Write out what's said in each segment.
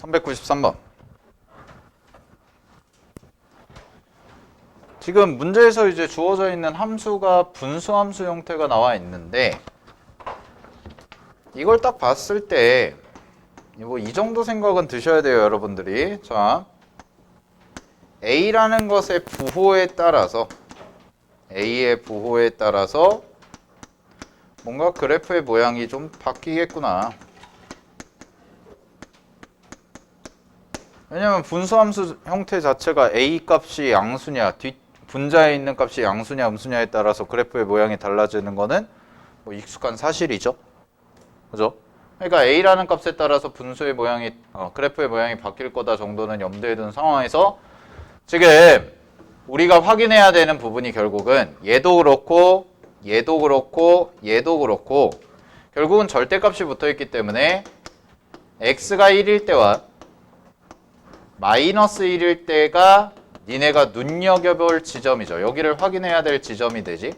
393번. 지금 문제에서 이제 주어져 있는 함수가 분수함수 형태가 나와 있는데 이걸 딱 봤을 때 뭐 이 정도 생각은 드셔야 돼요, 여러분들이. 자, A라는 것의 부호에 따라서 A의 부호에 따라서 뭔가 그래프의 모양이 좀 바뀌겠구나. 왜냐면 분수함수 형태 자체가 A 값이 양수냐, 뒷 분자에 있는 값이 양수냐, 음수냐에 따라서 그래프의 모양이 달라지는 거는 뭐 익숙한 사실이죠. 그죠? 그러니까 A라는 값에 따라서 분수의 모양이, 그래프의 모양이 바뀔 거다 정도는 염두에 둔 상황에서 지금 우리가 확인해야 되는 부분이 결국은 얘도 그렇고, 얘도 그렇고, 얘도 그렇고, 결국은 절대값이 붙어 있기 때문에 x가 1일 때와 마이너스 1일 때가 니네가 눈여겨볼 지점이죠. 여기를 확인해야 될 지점이 되지.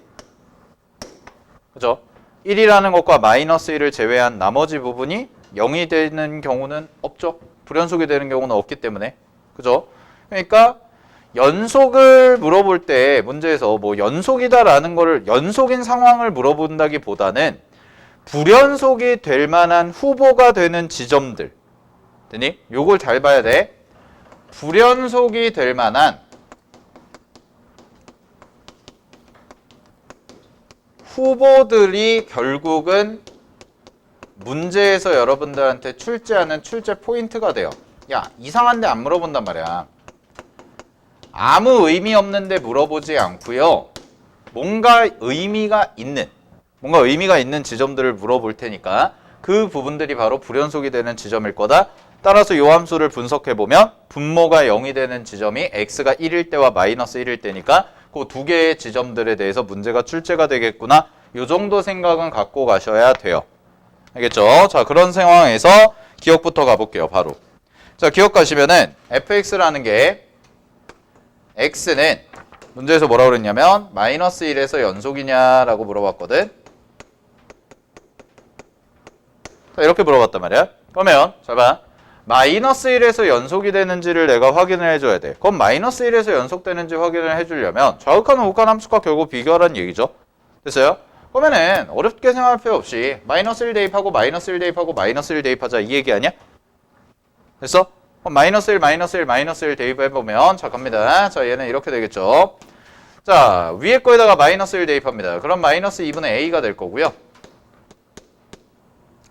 그죠? 1이라는 것과 마이너스 1을 제외한 나머지 부분이 0이 되는 경우는 없죠. 불연속이 되는 경우는 없기 때문에. 그죠? 그러니까 연속을 물어볼 때 문제에서 뭐 연속이다라는 거를 연속인 상황을 물어본다기보다는 불연속이 될 만한 후보가 되는 지점들. 되니? 요걸 잘 봐야 돼. 불연속이 될 만한 후보들이 결국은 문제에서 여러분들한테 출제하는 출제 포인트가 돼요. 야, 이상한데 안 물어본단 말이야. 아무 의미 없는데 물어보지 않고요. 뭔가 의미가 있는 지점들을 물어볼 테니까 그 부분들이 바로 불연속이 되는 지점일 거다. 따라서 요 함수를 분석해보면 분모가 0이 되는 지점이 x가 1일 때와 마이너스 1일 때니까 그 두 개의 지점들에 대해서 문제가 출제가 되겠구나. 요 정도 생각은 갖고 가셔야 돼요. 알겠죠? 자, 그런 상황에서 기억부터 가볼게요. 바로. 자, 기억하시면은 fx라는 게 x는 문제에서 뭐라고 그랬냐면 마이너스 1에서 연속이냐라고 물어봤거든. 자, 이렇게 물어봤단 말이야. 그러면 잘 봐. 마이너스 1에서 연속이 되는지를 내가 확인을 해줘야 돼. 그럼 마이너스 1에서 연속되는지 확인을 해주려면 좌극한 우극한 함수과 결국 비교하라는 얘기죠. 됐어요? 그러면은 어렵게 생각할 필요 없이 마이너스 1 대입하고 마이너스 1 대입하고 마이너스 1 대입하자 이 얘기 아니야? 됐어? 그럼 마이너스 1 마이너스 1 마이너스 1 대입해보면 자 갑니다. 자 얘는 이렇게 되겠죠. 자 위에 거에다가 마이너스 1 대입합니다. 그럼 마이너스 2분의 a가 될 거고요.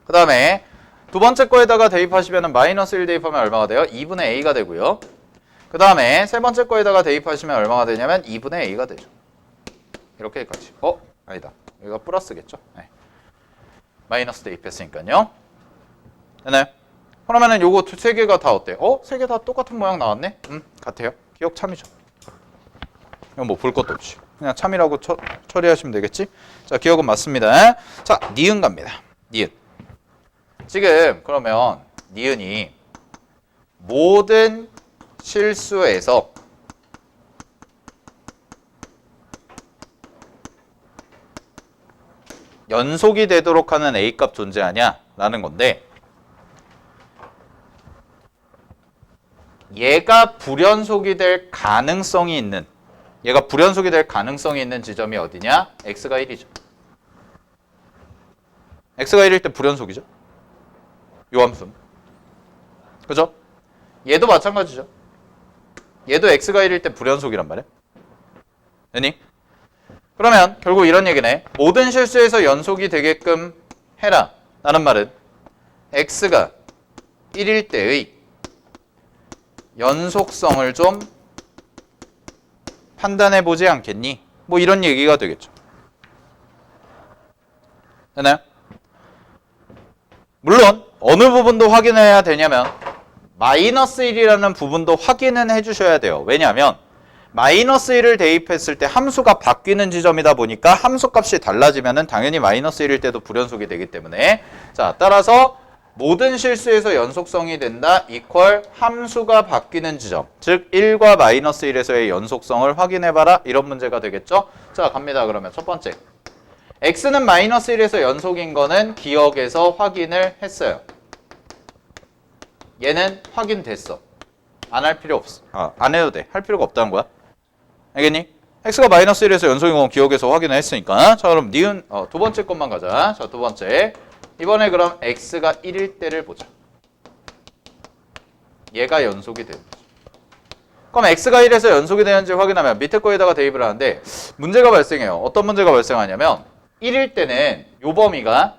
그 다음에 두 번째 거에다가 대입하시면 마이너스 1 대입하면 얼마가 돼요? 2분의 a가 되고요. 그 다음에 세 번째 거에다가 대입하시면 얼마가 되냐면 2분의 a가 되죠. 이렇게까지. 아니다. 여기가 플러스겠죠. 네. 마이너스 대입했으니까요. 되나요? 그러면은 요거 세 개가 다 어때요? 세 개 다 똑같은 모양 나왔네? 같아요. 기억 참이죠. 이건 뭐 볼 것도 없이. 그냥 참이라고 처리하시면 되겠지? 자, 기억은 맞습니다. 자, 니은 갑니다. 니은. 지금 그러면 니은이 모든 실수에서 연속이 되도록 하는 A값 존재하냐? 라는 건데 얘가 불연속이 될 가능성이 있는 지점이 어디냐? X가 1이죠. X가 1일 때 불연속이죠. 요 함수. 그죠? 얘도 마찬가지죠. 얘도 X가 1일 때 불연속이란 말이야. 되니? 그러면 결국 이런 얘기네. 모든 실수에서 연속이 되게끔 해라. 라는 말은 X가 1일 때의 연속성을 좀 판단해 보지 않겠니? 뭐 이런 얘기가 되겠죠. 되나요? 물론 어느 부분도 확인해야 되냐면 마이너스 1이라는 부분도 확인은 해주셔야 돼요. 왜냐하면 마이너스 1을 대입했을 때 함수가 바뀌는 지점이다 보니까 함수값이 달라지면 당연히 마이너스 1일 때도 불연속이 되기 때문에 자 따라서 모든 실수에서 연속성이 된다 이퀄 함수가 바뀌는 지점 즉 1과 마이너스 1에서의 연속성을 확인해봐라 이런 문제가 되겠죠. 자 갑니다. 그러면 첫 번째 x는 마이너스 1에서 연속인 거는 기억에서 확인을 했어요. 얘는 확인됐어. 안 할 필요 없어. 안 해도 돼. 할 필요가 없다는 거야. 알겠니? x가 마이너스 1에서 연속인 건 기억에서 확인을 했으니까. 자, 그럼 니은 두 번째 것만 가자. 자, 두 번째. 이번에 그럼 x가 1일 때를 보자. 얘가 연속이 되는 거지. 그럼 x가 1에서 연속이 되는지 확인하면 밑에 거에다가 대입을 하는데 문제가 발생해요. 어떤 문제가 발생하냐면 1일 때는 요 범위가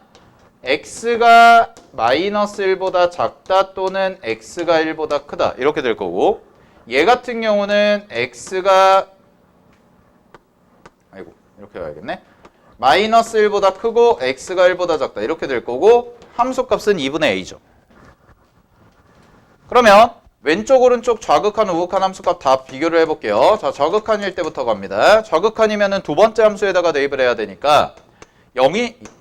x가 마이너스 1보다 작다 또는 x가 1보다 크다 이렇게 될 거고, 얘 같은 경우는 x가 이렇게 가야겠네. 마이너스 1보다 크고 x가 1보다 작다 이렇게 될 거고, 함수값은 2분의 a죠. 그러면 왼쪽 오른쪽 좌극한 우극한 함수값 다 비교를 해볼게요. 자, 좌극한일 때부터 갑니다. 좌극한이면은 두 번째 함수에다가 대입을 해야 되니까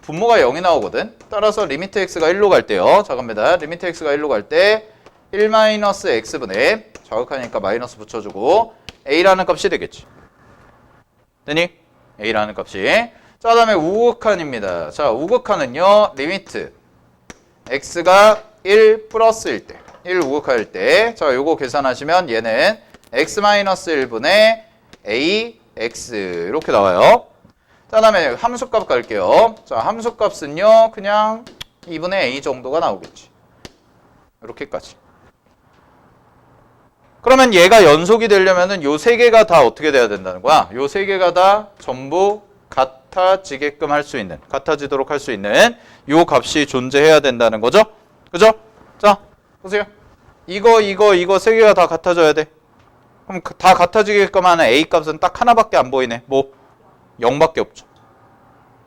분모가 0이 나오거든. 따라서 리미트 x가 1로 갈 때요. 자, 갑니다. 리미트 x가 1로 갈 때 1-x분의 좌극하니까 마이너스 붙여주고 a라는 값이 되겠지. 되니? a라는 값이. 자, 다음에 우극한입니다. 자, 우극한은요. 리미트 x가 1 플러스일 때 1 우극할 때, 자, 요거 계산하시면 얘는 x-1분의 ax 이렇게 나와요. 자, 다음에 함수값 갈게요. 자, 함수값은요 그냥 2분의 a 정도가 나오겠지. 이렇게까지. 그러면 얘가 연속이 되려면은 요 세 개가 다 어떻게 돼야 된다는 거야? 요 세 개가 다 전부 같아지게끔 할 수 있는, 같아지도록 할 수 있는 요 값이 존재해야 된다는 거죠. 그죠? 자, 보세요. 이거 세 개가 다 같아져야 돼. 그럼 다 같아지게끔 하는 a 값은 딱 하나밖에 안 보이네. 뭐 0밖에 없죠.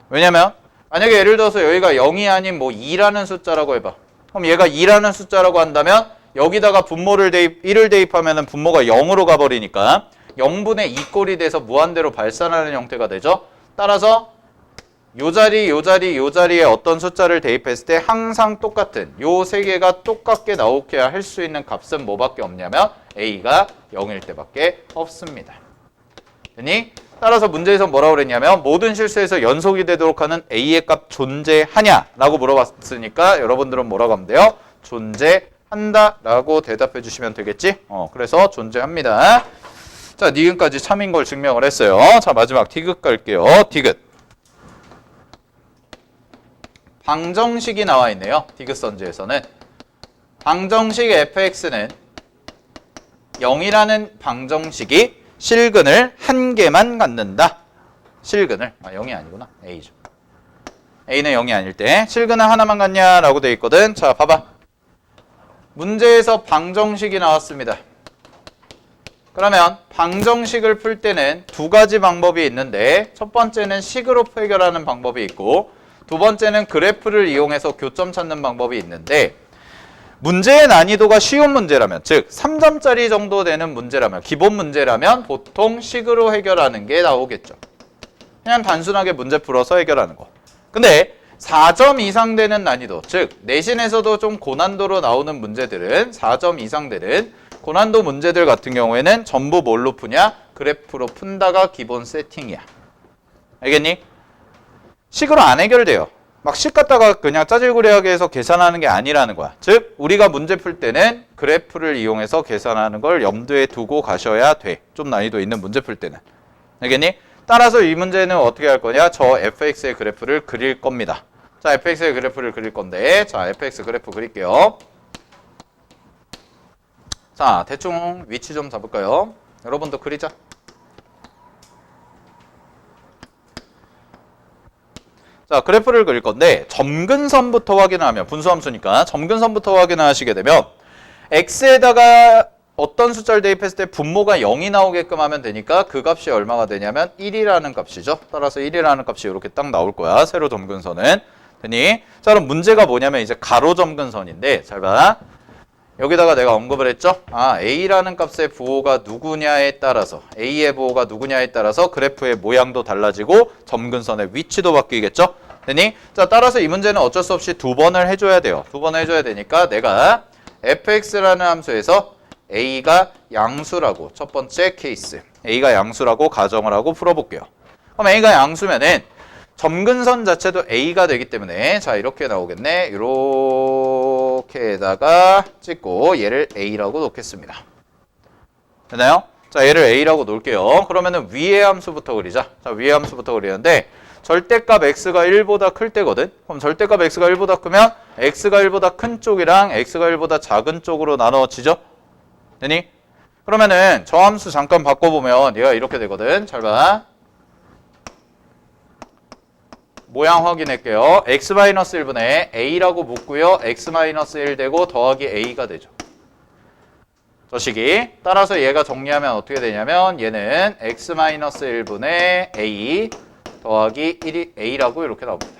왜냐면 만약에 예를 들어서 여기가 0이 아닌 뭐 2라는 숫자라고 해봐. 그럼 얘가 2라는 숫자라고 한다면 여기다가 분모를 1을 대입하면 분모가 0으로 가버리니까 0분의 2꼴이 돼서 무한대로 발산하는 형태가 되죠. 따라서 요 자리에 어떤 숫자를 대입했을 때 항상 똑같은 요 세 개가 똑같게 나오게 할 수 있는 값은 뭐밖에 없냐면 a가 0일 때밖에 없습니다. 되니? 따라서 문제에서 뭐라고 그랬냐면 모든 실수에서 연속이 되도록 하는 a의 값 존재하냐라고 물어봤으니까 여러분들은 뭐라고 하면 돼요? 존재한다라고 대답해 주시면 되겠지? 그래서 존재합니다. 자, 니은까지 참인 걸 증명을 했어요. 자, 마지막 디귿 갈게요. 디귿. 방정식이 나와 있네요. 디귿선지에서는. 방정식 fx는 0이라는 방정식이 실근을 한 개만 갖는다. 실근을. 0이 아니구나. a죠. a는 0이 아닐 때 실근을 하나만 갖냐라고 돼 있거든. 자, 봐봐. 문제에서 방정식이 나왔습니다. 그러면 방정식을 풀 때는 두 가지 방법이 있는데 첫 번째는 식으로 해결하는 방법이 있고 두 번째는 그래프를 이용해서 교점 찾는 방법이 있는데 문제의 난이도가 쉬운 문제라면, 즉 3점짜리 정도 되는 문제라면, 기본 문제라면 보통 식으로 해결하는 게 나오겠죠. 그냥 단순하게 문제 풀어서 해결하는 거. 근데 4점 이상 되는 난이도, 즉 내신에서도 좀 고난도로 나오는 문제들은 4점 이상 되는 고난도 문제들 같은 경우에는 전부 뭘로 푸냐? 그래프로 푼다가 기본 세팅이야. 알겠니? 식으로 안 해결돼요. 막 식 갖다가 그냥 짜질구리하게 해서 계산하는 게 아니라는 거야. 즉 우리가 문제 풀 때는 그래프를 이용해서 계산하는 걸 염두에 두고 가셔야 돼. 좀 난이도 있는 문제 풀 때는. 알겠니? 따라서 이 문제는 어떻게 할 거냐? 저 fx의 그래프를 그릴 겁니다. 자, fx의 그래프를 그릴 건데, 자, fx 그래프 그릴게요. 자, 대충 위치 좀 잡을까요? 여러분도 그리자. 자, 그래프를 그릴 건데 점근선부터 확인하면, 분수함수니까 점근선부터 확인하시게 되면 x에다가 어떤 숫자를 대입했을 때 분모가 0이 나오게끔 하면 되니까 그 값이 얼마가 되냐면 1이라는 값이죠. 따라서 1이라는 값이 이렇게 딱 나올 거야. 세로 점근선은. 되니? 자, 그럼 문제가 뭐냐면 이제 가로 점근선인데, 잘 봐. 여기다가 내가 언급을 했죠. a라는 값의 부호가 누구냐에 따라서, a의 부호가 누구냐에 따라서 그래프의 모양도 달라지고 점근선의 위치도 바뀌겠죠. 되니? 자, 따라서 이 문제는 어쩔 수 없이 두 번을 해줘야 돼요. 두 번을 해줘야 되니까 내가 fx라는 함수에서 a가 양수라고, 첫 번째 케이스 a가 양수라고 가정을 하고 풀어볼게요. 그럼 a가 양수면은 점근선 자체도 a가 되기 때문에, 자, 이렇게 나오겠네. 이렇게 요렇게다가 찍고 얘를 A라고 놓겠습니다. 되나요? 자, 얘를 A라고 놓을게요. 그러면은 위의 함수부터 그리자. 자, 위의 함수부터 그리는데 절대값 x가 1보다 클 때거든. 그럼 절대값 x가 1보다 크면 x가 1보다 큰 쪽이랑 x가 1보다 작은 쪽으로 나눠지죠? 되니? 그러면은 저 함수 잠깐 바꿔보면 얘가 이렇게 되거든. 잘 봐. 모양 확인할게요. x-1분의 a라고 묻고요. x-1 되고 더하기 a가 되죠. 저 식이. 따라서 얘가 정리하면 어떻게 되냐면 얘는 x-1분의 a 더하기 1이 a라고 이렇게 나옵니다.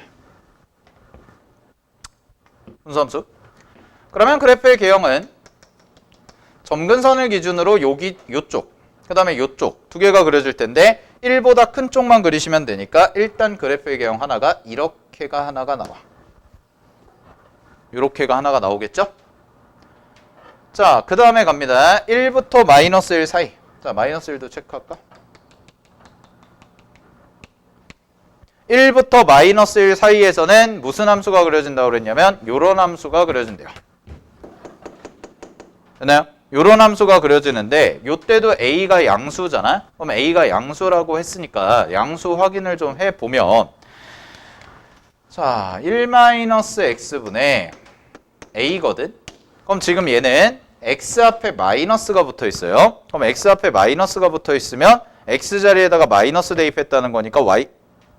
분수함수. 그러면 그래프의 개형은 점근선을 기준으로 요쪽, 그 다음에 요쪽 두 개가 그려질 텐데 1보다 큰 쪽만 그리시면 되니까 일단 그래프의 개형 하나가 이렇게가 하나가 나와. 이렇게가 하나가 나오겠죠? 자, 그 다음에 갑니다. 1부터 마이너스 1 사이. 자, 마이너스 1도 체크할까? 1부터 마이너스 1 사이에서는 무슨 함수가 그려진다고 그랬냐면 요런 함수가 그려진대요. 됐나요? 요런 함수가 그려지는데 요때도 a가 양수잖아? 그럼 a가 양수라고 했으니까 양수 확인을 좀 해보면 자, 1-x분의 a거든? 그럼 지금 얘는 x 앞에 마이너스가 붙어 있어요. 그럼 x 앞에 마이너스가 붙어 있으면 x 자리에다가 마이너스 대입했다는 거니까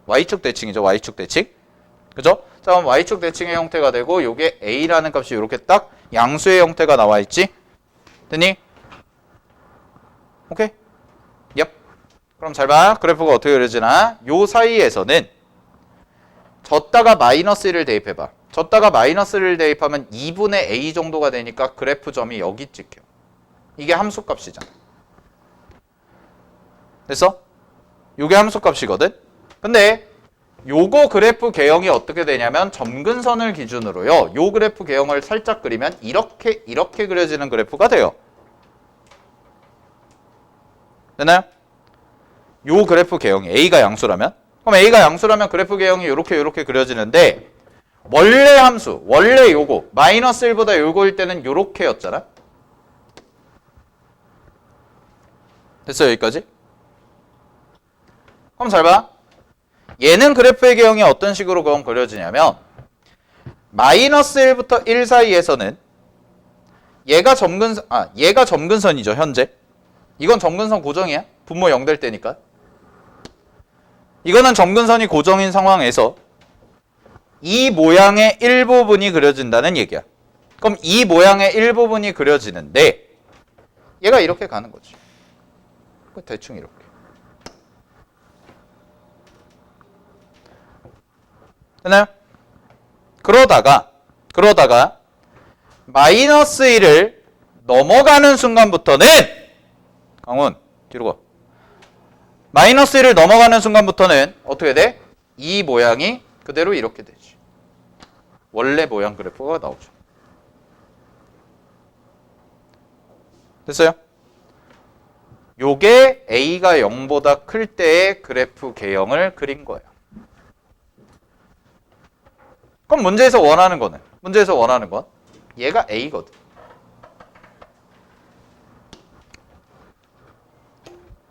y축 대칭이죠. y축 대칭. 그죠? 자, 그럼 y축 대칭의 형태가 되고 요게 a라는 값이 이렇게 딱 양수의 형태가 나와 있지? 됐니? 오케이? 얍. 그럼 잘 봐. 그래프가 어떻게 그려지나? 요 사이에서는 졌다가 마이너스 1을 대입해봐. 졌다가 마이너스 1을 대입하면 2분의 a 정도가 되니까 그래프 점이 여기 찍혀. 이게 함수값이잖아. 됐어? 요게 함수값이거든? 근데 요거 그래프 개형이 어떻게 되냐면 점근선을 기준으로요. 요 그래프 개형을 살짝 그리면 이렇게 그려지는 그래프가 돼요. 되나요? 요 그래프 개형이 a가 양수라면? 그럼 a가 양수라면 그래프 개형이 요렇게 그려지는데 원래 함수, 원래 요거 마이너스 1보다 요거일 때는 요렇게였잖아. 됐어요? 여기까지? 그럼 잘 봐. 얘는 그래프의 개형이 어떤 식으로 그럼 그려지냐면 마이너스 1부터 1 사이에서는 얘가 점근선이죠. 현재. 이건 점근선 고정이야. 분모 0 될 때니까. 이거는 점근선이 고정인 상황에서 이 모양의 일부분이 그려진다는 얘기야. 그럼 이 모양의 일부분이 그려지는데 얘가 이렇게 가는 거지. 대충 이렇게. 됐나요? 그러다가 마이너스 1을 넘어가는 순간부터는 강훈 뒤로 가. 마이너스 1을 넘어가는 순간부터는 어떻게 돼? 이 모양이 그대로 이렇게 되지. 원래 모양 그래프가 나오죠. 됐어요? 요게 a가 0보다 클 때의 그래프 개형을 그린 거예요. 그럼 문제에서 원하는 건 얘가 a거든.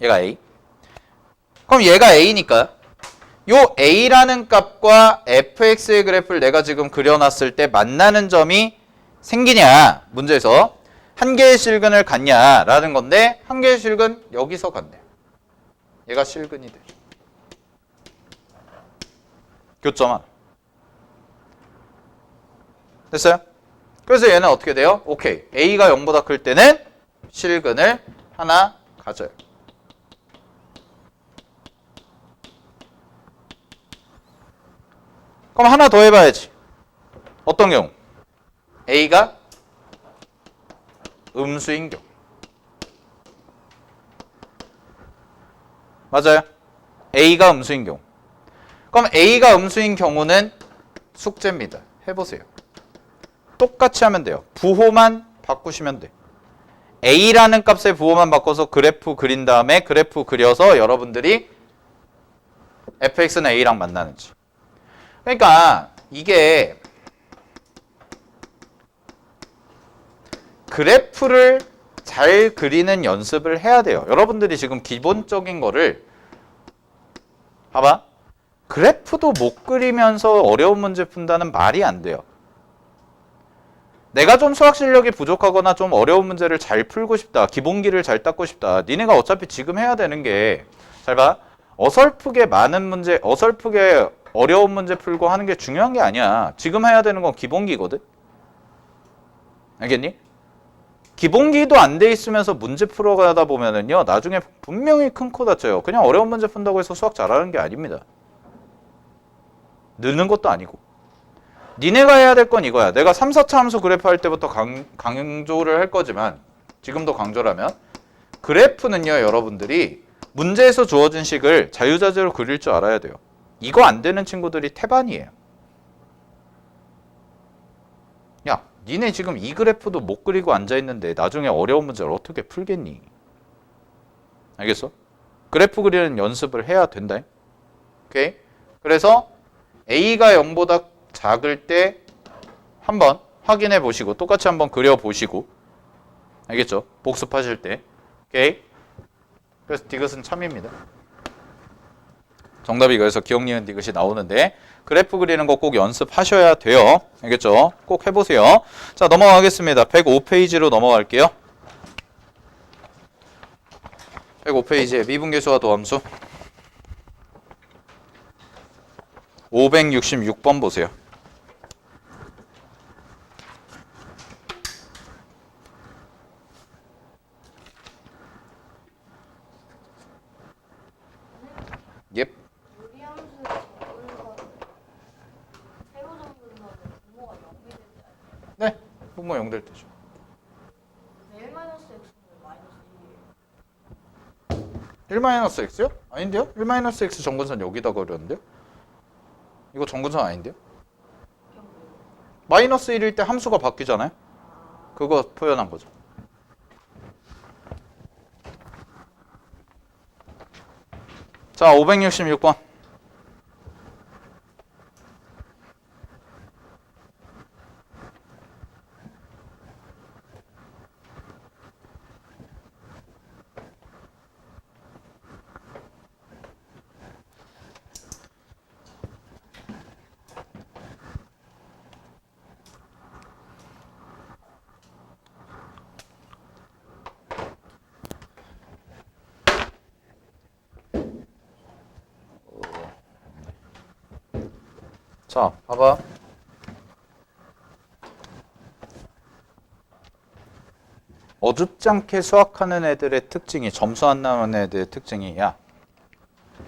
얘가 a. 그럼 얘가 a니까 요 a라는 값과 fx의 그래프를 내가 지금 그려놨을 때 만나는 점이 생기냐 문제에서 한 개의 실근을 갖냐라는 건데 한 개의 실근 여기서 갖네요. 얘가 실근이 되죠. 교점 하나. 됐어요? 그래서 얘는 어떻게 돼요? 오케이. a가 0보다 클 때는 실근을 하나 가져요. 그럼 하나 더 해봐야지. 어떤 경우? a가 음수인 경우. 맞아요. a가 음수인 경우. 그럼 a가 음수인 경우는 숙제입니다. 해보세요. 똑같이 하면 돼요. 부호만 바꾸시면 돼. a라는 값의 부호만 바꿔서 그래프 그린 다음에 그래프 그려서 여러분들이 fx는 a랑 만나는지. 그러니까 이게 그래프를 잘 그리는 연습을 해야 돼요. 여러분들이 지금 기본적인 거를 봐봐. 그래프도 못 그리면서 어려운 문제 푼다는 말이 안 돼요. 내가 좀 수학 실력이 부족하거나 좀 어려운 문제를 잘 풀고 싶다. 기본기를 잘 닦고 싶다. 니네가 어차피 지금 해야 되는 게 잘 봐. 어설프게 많은 문제, 어설프게 어려운 문제 풀고 하는 게 중요한 게 아니야. 지금 해야 되는 건 기본기거든. 알겠니? 기본기도 안 돼 있으면서 문제 풀어가다 보면은요. 나중에 분명히 큰 코 다쳐요. 그냥 어려운 문제 푼다고 해서 수학 잘하는 게 아닙니다. 느는 것도 아니고. 니네가 해야 될 건 이거야. 내가 3, 4차 함수 그래프 할 때부터 강조를 할 거지만 지금도 강조라면 그래프는요. 여러분들이 문제에서 주어진 식을 자유자재로 그릴 줄 알아야 돼요. 이거 안 되는 친구들이 태반이에요. 야, 니네 지금 이 그래프도 못 그리고 앉아있는데 나중에 어려운 문제를 어떻게 풀겠니? 알겠어? 그래프 그리는 연습을 해야 된다. 오케이? 그래서 A가 0보다 작을 때 한번 확인해 보시고 똑같이 한번 그려 보시고 알겠죠? 복습하실 때. 오케이? 그래서 디귿은 참입니다. 정답이 그래서 기억, 니은, 디귿이 나오는데 그래프 그리는 거 꼭 연습하셔야 돼요. 알겠죠? 꼭 해보세요. 자, 넘어가겠습니다. 105페이지로 넘어갈게요. 105페이지에 미분계수와 도함수 566번 보세요. 예. 네, 분모 0될 때죠. 1-x요? 아닌데요? 1-x 정근선 여기다 그렸는데요? 이거 정근선 아닌데요? 마이너스 1일 때 함수가 바뀌잖아요? 그거 표현한 거죠. 자, 566번. 자, 봐봐. 어줍지 않게 수학하는 애들의 특징이, 점수 안 나오는 애들의 특징이, 야,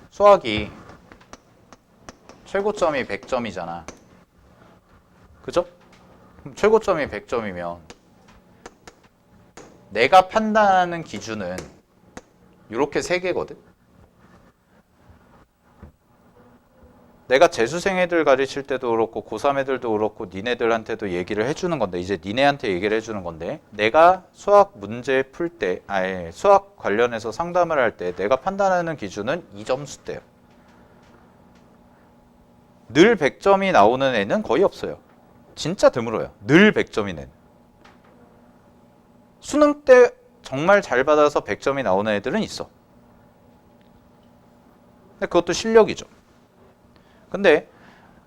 수학이 최고점이 100점이잖아. 그죠? 그럼 최고점이 100점이면 내가 판단하는 기준은 이렇게 세 개거든? 내가 재수생 애들 가르칠 때도 그렇고 고3 애들도 그렇고 니네들한테도 얘기를 해주는 건데 이제 니네한테 얘기를 해주는 건데 내가 수학 문제 풀 때 아예 수학 관련해서 상담을 할 때 내가 판단하는 기준은 이 점수대요. 늘 100점이 나오는 애는 거의 없어요. 진짜 드물어요. 늘 100점인 애는. 수능 때 정말 잘 받아서 100점이 나오는 애들은 있어. 근데 그것도 실력이죠. 근데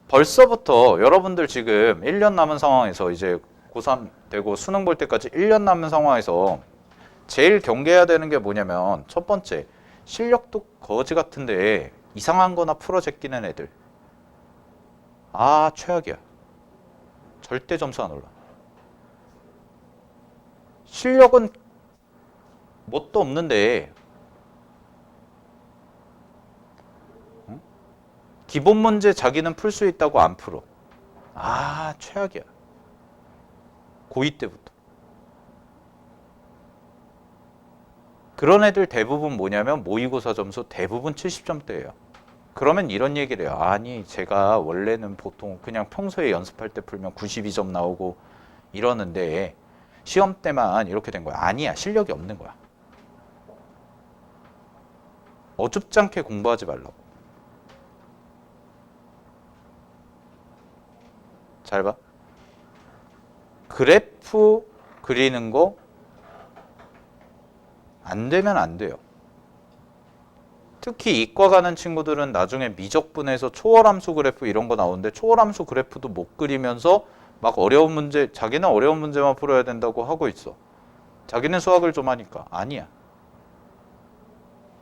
벌써부터 여러분들 지금 1년 남은 상황에서 이제 고3 되고 수능 볼 때까지 1년 남은 상황에서 제일 경계해야 되는 게 뭐냐면 첫 번째, 실력도 거지 같은데 이상한 거나 풀어 제끼는 애들. 아, 최악이야. 절대 점수 안 올라. 실력은 뭣도 없는데 기본 문제 자기는 풀 수 있다고 안 풀어. 아, 최악이야. 고2 때부터. 그런 애들 대부분 뭐냐면 모의고사 점수 대부분 70점대예요. 그러면 이런 얘기를 해요. 아니, 제가 원래는 보통 그냥 평소에 연습할 때 풀면 92점 나오고 이러는데 시험 때만 이렇게 된 거야. 아니야, 실력이 없는 거야. 어줍지 않게 공부하지 말라고. 잘 봐. 그래프 그리는 거 안 되면 안 돼요. 특히 이과 가는 친구들은 나중에 미적분에서 초월함수 그래프 이런 거 나오는데 초월함수 그래프도 못 그리면서 막 어려운 문제, 자기는 어려운 문제만 풀어야 된다고 하고 있어. 자기는 수학을 좀 하니까. 아니야.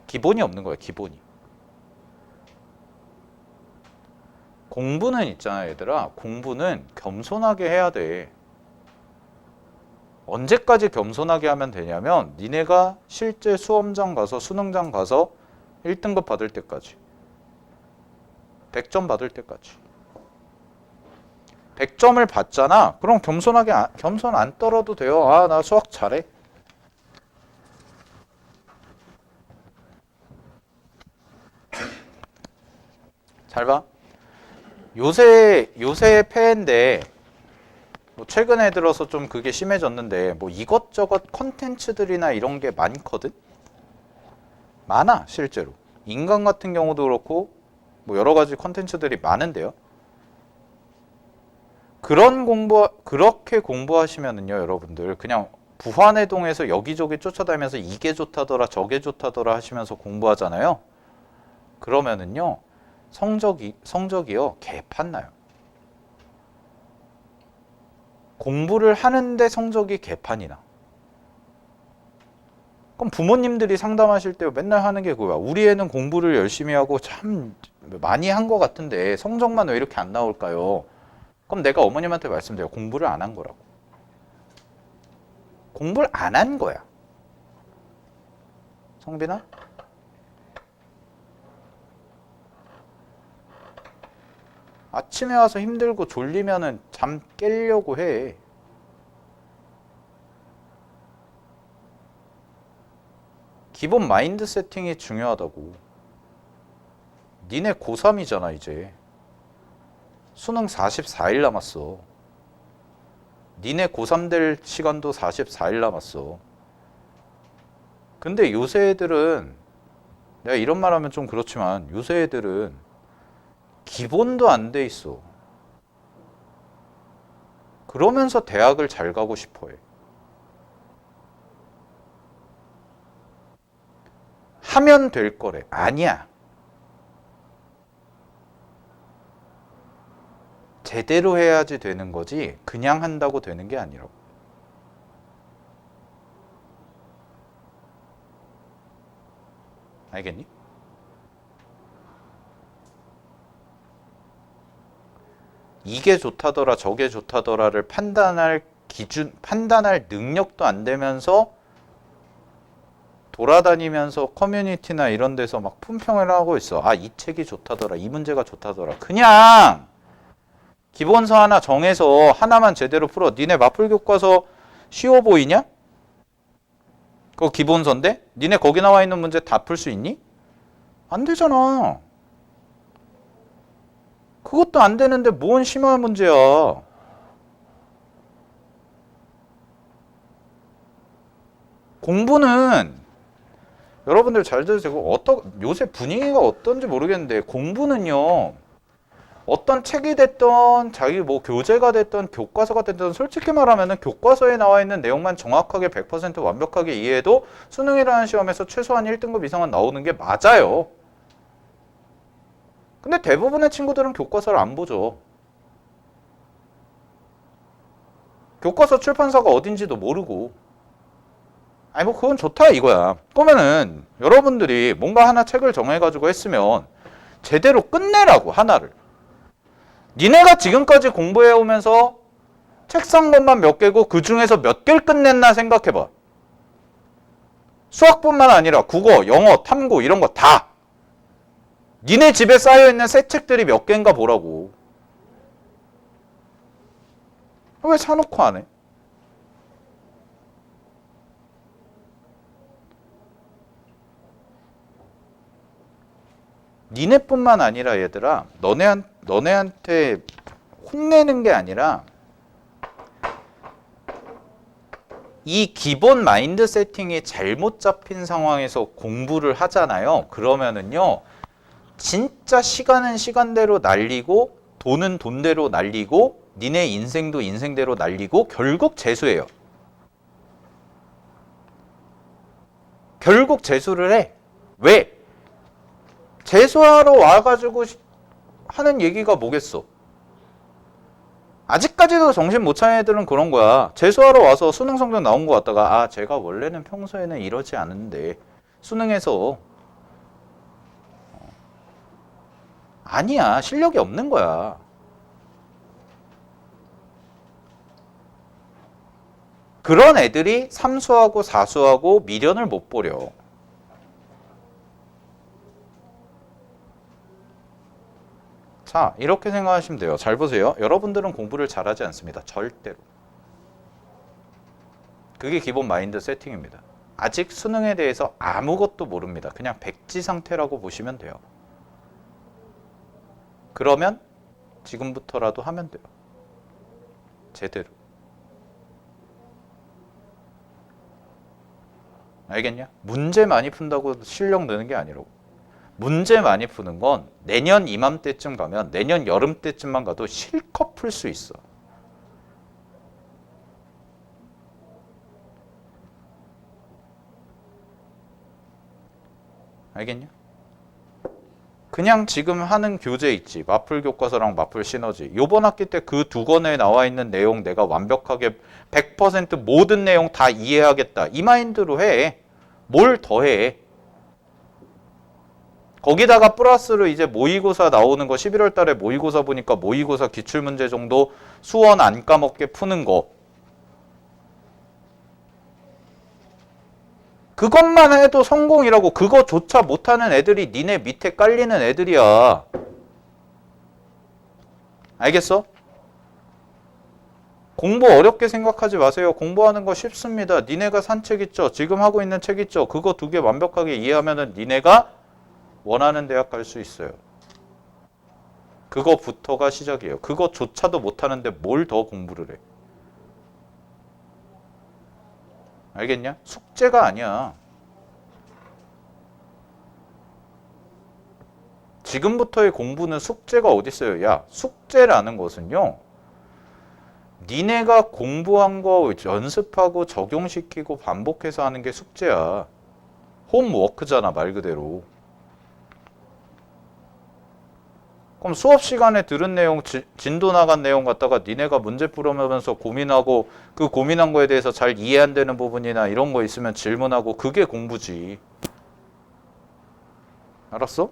기본이 없는 거야, 기본이. 공부는 있잖아, 얘들아. 공부는 겸손하게 해야 돼. 언제까지 겸손하게 하면 되냐면 니네가 실제 수험장 가서 수능장 가서 1등급 받을 때까지 100점 받을 때까지 100점을 받잖아. 그럼 겸손하게 겸손 안 떨어도 돼요. 아, 나 수학 잘해. 잘 봐. 요새 폐해인데 뭐 최근에 들어서 좀 그게 심해졌는데 뭐 이것저것 컨텐츠들이나 이런 게 많거든? 많아, 실제로. 인간 같은 경우도 그렇고 뭐 여러 가지 컨텐츠들이 많은데요. 그렇게 공부하시면은요, 여러분들 그냥 부환해동에서 여기저기 쫓아다니면서 이게 좋다더라, 저게 좋다더라 하시면서 공부하잖아요. 그러면은요, 성적이요, 개판나요. 공부를 하는데 성적이 개판이 나. 그럼 부모님들이 상담하실 때 맨날 하는 게 그거야. 우리 애는 공부를 열심히 하고 참 많이 한 것 같은데 성적만 왜 이렇게 안 나올까요? 그럼 내가 어머님한테 말씀드려요. 공부를 안 한 거라고. 공부를 안 한 거야. 성빈아? 아침에 와서 힘들고 졸리면은 잠 깨려고 해. 기본 마인드 세팅이 중요하다고. 니네 고3이잖아, 이제. 수능 44일 남았어. 니네 고3 될 시간도 44일 남았어. 근데 요새 애들은, 내가 이런 말 하면 좀 그렇지만, 요새 애들은 기본도 안 돼 있어. 그러면서 대학을 잘 가고 싶어 해. 하면 될 거래. 아니야. 제대로 해야지 되는 거지 그냥 한다고 되는 게 아니라고. 알겠니? 이게 좋다더라 저게 좋다더라를 판단할 능력도 안 되면서 돌아다니면서 커뮤니티나 이런 데서 막 품평을 하고 있어. 아, 이 책이 좋다더라, 이 문제가 좋다더라. 그냥 기본서 하나 정해서 하나만 제대로 풀어. 니네 마플 교과서 쉬워 보이냐? 그거 기본서인데? 니네 거기 나와 있는 문제 다 풀 수 있니? 안 되잖아. 그것도 안 되는데 뭔 심한 문제야. 공부는 여러분들 잘 들으세요. 요새 분위기가 어떤지 모르겠는데 공부는요. 어떤 책이 됐던 자기 뭐 교재가 됐던 교과서가 됐던 솔직히 말하면 교과서에 나와 있는 내용만 정확하게 100% 완벽하게 이해해도 수능이라는 시험에서 최소한 1등급 이상은 나오는 게 맞아요. 근데 대부분의 친구들은 교과서를 안 보죠. 교과서 출판사가 어딘지도 모르고. 아니 뭐 그건 좋다 이거야. 그러면은 여러분들이 뭔가 하나 책을 정해가지고 했으면 제대로 끝내라고 하나를. 니네가 지금까지 공부해오면서 책 산 것만 몇 개고 그 중에서 몇 개를 끝냈나 생각해봐. 수학뿐만 아니라 국어, 영어, 탐구 이런 거 다. 니네 집에 쌓여있는 새 책들이 몇 개인가 보라고. 왜 사놓고 안 해? 니네뿐만 아니라 얘들아, 너네한테 혼내는 게 아니라 이 기본 마인드 세팅이 잘못 잡힌 상황에서 공부를 하잖아요. 그러면은요, 진짜 시간은 시간대로 날리고 돈은 돈대로 날리고 니네 인생도 인생대로 날리고 결국 재수예요. 결국 재수를 해. 왜? 재수하러 와가지고 하는 얘기가 뭐겠어? 아직까지도 정신 못 차린 애들은 그런 거야. 재수하러 와서 수능 성적 나온 거 같다가 아 제가 원래는 평소에는 이러지 않은데 수능에서 아니야 실력이 없는 거야. 그런 애들이 삼수하고 사수하고 미련을 못 버려. 자, 이렇게 생각하시면 돼요. 잘 보세요. 여러분들은 공부를 잘하지 않습니다. 절대로. 그게 기본 마인드 세팅입니다. 아직 수능에 대해서 아무것도 모릅니다. 그냥 백지 상태라고 보시면 돼요. 그러면 지금부터라도 하면 돼요. 제대로. 알겠냐? 문제 많이 푼다고 실력 느는 게 아니라고. 문제 많이 푸는 건 내년 이맘때쯤 가면 내년 여름 때쯤만 가도 실컷 풀 수 있어. 알겠냐? 그냥 지금 하는 교재 있지. 마플 교과서랑 마플 시너지. 요번 학기 때 그 두 권에 나와 있는 내용 내가 완벽하게 100% 모든 내용 다 이해하겠다. 이 마인드로 해. 뭘 더해. 거기다가 플러스로 이제 모의고사 나오는 거 11월 달에 모의고사 보니까 모의고사 기출문제 정도 수원 안 까먹게 푸는 거. 그것만 해도 성공이라고. 그거조차 못하는 애들이 니네 밑에 깔리는 애들이야. 알겠어? 공부 어렵게 생각하지 마세요. 공부하는 거 쉽습니다. 니네가 산 책 있죠? 지금 하고 있는 책 있죠? 그거 두 개 완벽하게 이해하면은 니네가 원하는 대학 갈 수 있어요. 그거부터가 시작이에요. 그거조차도 못하는데 뭘 더 공부를 해. 알겠냐? 숙제가 아니야. 지금부터의 공부는 숙제가 어디 있어요? 야, 숙제라는 것은요. 니네가 공부한 거 연습하고 적용시키고 반복해서 하는 게 숙제야. 홈워크잖아, 말 그대로. 그럼 수업 시간에 들은 내용, 진도 나간 내용 갖다가 니네가 문제 풀어보면서 고민하고 그 고민한 거에 대해서 잘 이해 안 되는 부분이나 이런 거 있으면 질문하고 그게 공부지. 알았어?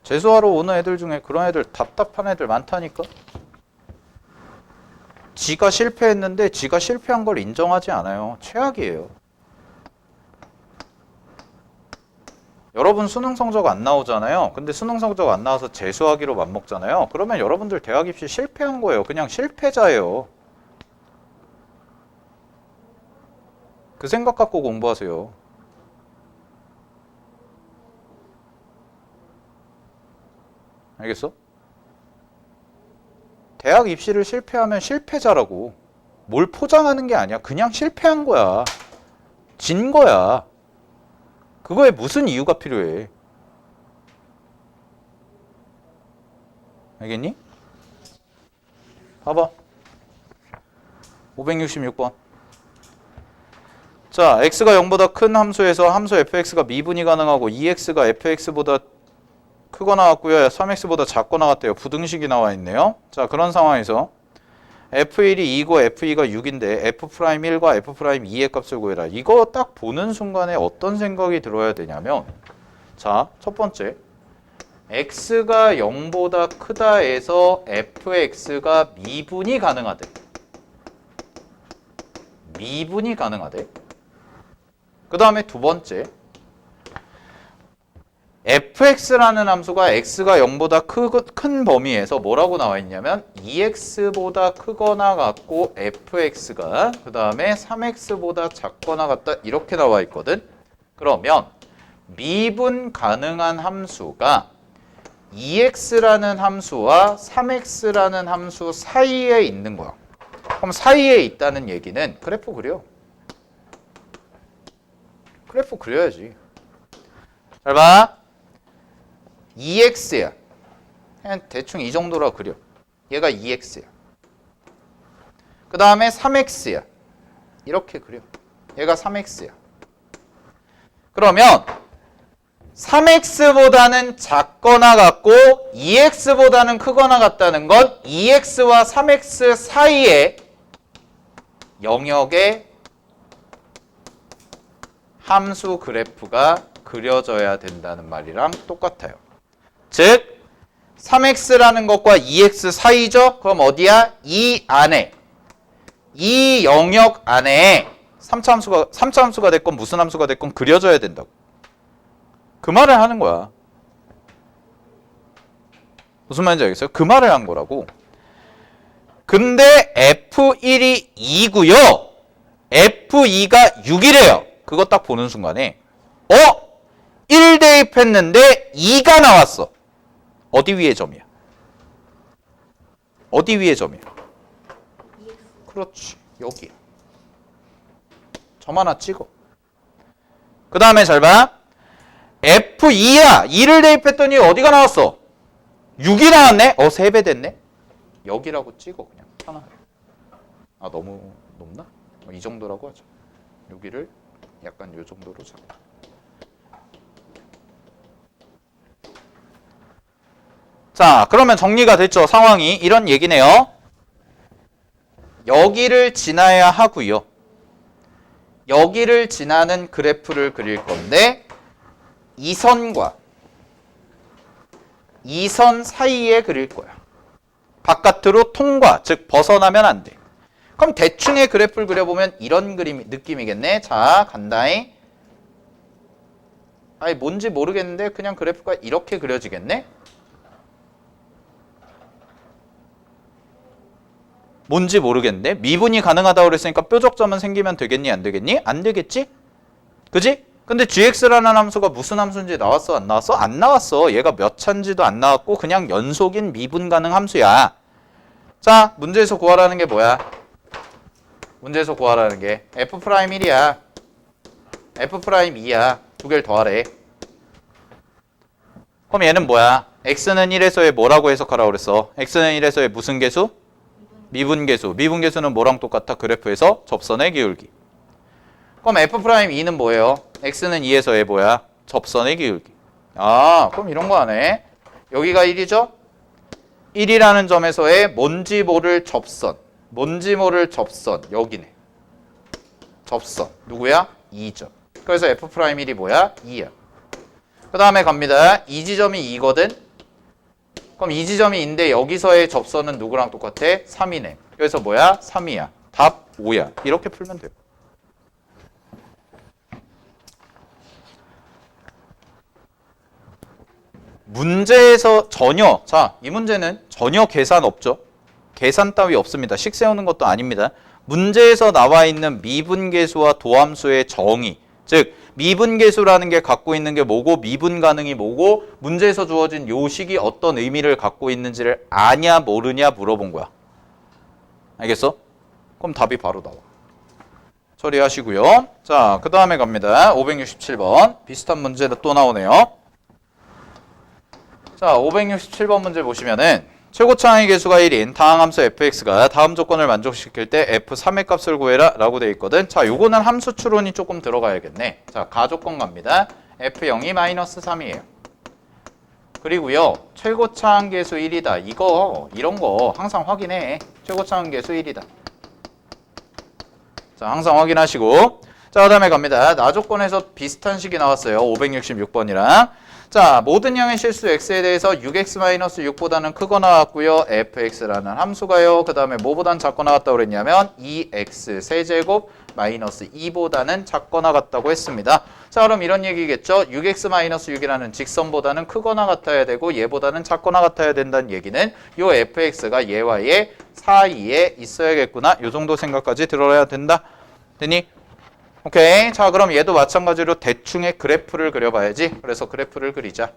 재수하러 오는 애들 중에 그런 애들 답답한 애들 많다니까? 지가 실패했는데 지가 실패한 걸 인정하지 않아요. 최악이에요. 여러분 수능 성적 안 나오잖아요. 근데 수능 성적 안 나와서 재수하기로 맘먹잖아요. 그러면 여러분들 대학 입시 실패한 거예요. 그냥 실패자예요. 그 생각 갖고 공부하세요. 알겠어? 대학 입시를 실패하면 실패자라고. 뭘 포장하는 게 아니야. 그냥 실패한 거야. 진 거야. 그거에 무슨 이유가 필요해. 알겠니? 봐봐. 566번. 자, x가 0보다 큰 함수에서 함수 fx가 미분이 가능하고 2x가 fx보다 크거나 같고요. 3x보다 작거나 같대요. 부등식이 나와 있네요. 자, 그런 상황에서 f1이 2고 f2가 6인데 f'1과 f'2의 값을 구해라. 이거 딱 보는 순간에 어떤 생각이 들어야 되냐면, 자, 첫 번째, x가 0보다 크다에서 fx가 미분이 가능하대. 미분이 가능하대. 그 다음에 두 번째, fx라는 함수가 x가 0보다 큰 범위에서 뭐라고 나와 있냐면 2x보다 크거나 같고 fx가 그 다음에 3x보다 작거나 같다 이렇게 나와 있거든. 그러면 미분 가능한 함수가 2x라는 함수와 3x라는 함수 사이에 있는 거야. 그럼 사이에 있다는 얘기는 그래프 그려. 그래프 그려야지. 잘 봐. 2x야. 그냥 대충 이 정도라 그려. 얘가 2x야. 그 그 다음에 3x야. 이렇게 그려. 얘가 3x야. 그러면 3x보다는 작거나 같고 2x보다는 크거나 같다는 건 2x와 3x 사이에 영역의 함수 그래프가 그려져야 된다는 말이랑 똑같아요. 즉 3x라는 것과 2x 사이죠? 그럼 어디야? 이 안에, 이 영역 안에 3차 함수가 됐건 무슨 함수가 됐건 그려져야 된다고. 그 말을 하는 거야. 무슨 말인지 알겠어요? 그 말을 한 거라고. 근데 F1이 2고요. F2가 6이래요. 그거 딱 보는 순간에 1 대입했는데 2가 나왔어. 어디 위에 점이야? 어디 위에 점이야? 그렇지. 여기. 점 하나 찍어. 그 다음에 잘 봐. F2야. 2를 대입했더니 어디가 나왔어? 6이 나왔네? 3배 됐네? 여기라고 찍어 그냥. 하나. 아 너무 높나? 이 정도라고 하자. 여기를 약간 이 정도로 잡아. 자, 그러면 정리가 됐죠? 상황이 이런 얘기네요. 여기를 지나야 하고요. 여기를 지나는 그래프를 그릴 건데 이 선과 이 선 사이에 그릴 거야. 바깥으로 통과, 즉 벗어나면 안 돼. 그럼 대충의 그래프를 그려보면 이런 느낌이겠네. 자, 간다잉. 아니 뭔지 모르겠는데 그냥 그래프가 이렇게 그려지겠네. 뭔지 모르겠는데 미분이 가능하다고 그랬으니까 뾰족점은 생기면 되겠니? 안 되겠니? 안 되겠지? 그지? 근데 gx라는 함수가 무슨 함수인지 나왔어? 안 나왔어? 안 나왔어. 얘가 몇 차인지도 안 나왔고 그냥 연속인 미분 가능 함수야. 자, 문제에서 구하라는 게 뭐야? 문제에서 구하라는 게 f'1이야. f'2야. 두 개를 더하래. 그럼 얘는 뭐야? x는 1에서의 뭐라고 해석하라고 그랬어? x는 1에서의 무슨 계수? 미분계수. 미분계수는 뭐랑 똑같아? 그래프에서 접선의 기울기. 그럼 f'2는 뭐예요? x는 2에서의 뭐야? 접선의 기울기. 아, 그럼 이런 거 하네. 여기가 1이죠? 1이라는 점에서의 뭔지 모를 접선. 뭔지 모를 접선. 여기네. 접선. 누구야? 2점. 그래서 f'1이 뭐야? 2야. 그 다음에 갑니다. 이 지점이 2거든? 그럼 이 지점이 2인데 여기서의 접선은 누구랑 똑같아? 3이네. 그래서 뭐야? 3이야. 답 5야. 이렇게 풀면 돼요. 문제에서 전혀, 자, 이 문제는 전혀 계산 없죠. 계산 따위 없습니다. 식 세우는 것도 아닙니다. 문제에서 나와 있는 미분계수와 도함수의 정의, 즉 미분계수라는 게 갖고 있는 게 뭐고 미분 가능이 뭐고 문제에서 주어진 요식이 어떤 의미를 갖고 있는지를 아냐 모르냐 물어본 거야. 알겠어? 그럼 답이 바로 나와. 처리하시고요. 자, 그 다음에 갑니다. 567번. 비슷한 문제도 또 나오네요. 자, 567번 문제 보시면은 최고차항의 계수가 1인 다항함수 fx가 다음 조건을 만족시킬 때 f3의 값을 구해라 라고 돼 있거든. 자, 요거는 함수 추론이 조금 들어가야겠네. 자, 가조건 갑니다. f0이 마이너스 3이에요. 그리고요, 최고차항 계수 1이다. 이런 거 항상 확인해. 최고차항 계수 1이다. 자, 항상 확인하시고. 자, 그 다음에 갑니다. 나조건에서 비슷한 식이 나왔어요. 566번이랑. 자, 모든 양의 실수 x에 대해서 6x-6보다는 크거나 같고요. fx라는 함수가요. 그 다음에 뭐보다는 작거나 같다고 그랬냐면 2x 세제곱 마이너스 2보다는 작거나 같다고 했습니다. 자, 그럼 이런 얘기겠죠. 6x-6이라는 직선보다는 크거나 같아야 되고 얘보다는 작거나 같아야 된다는 얘기는 요 fx가 얘와 얘 사이에 있어야겠구나. 요 정도 생각까지 들어야 된다. 되니? 오케이. 자, 그럼 얘도 마찬가지로 대충의 그래프를 그려봐야지. 그래서 그래프를 그리자.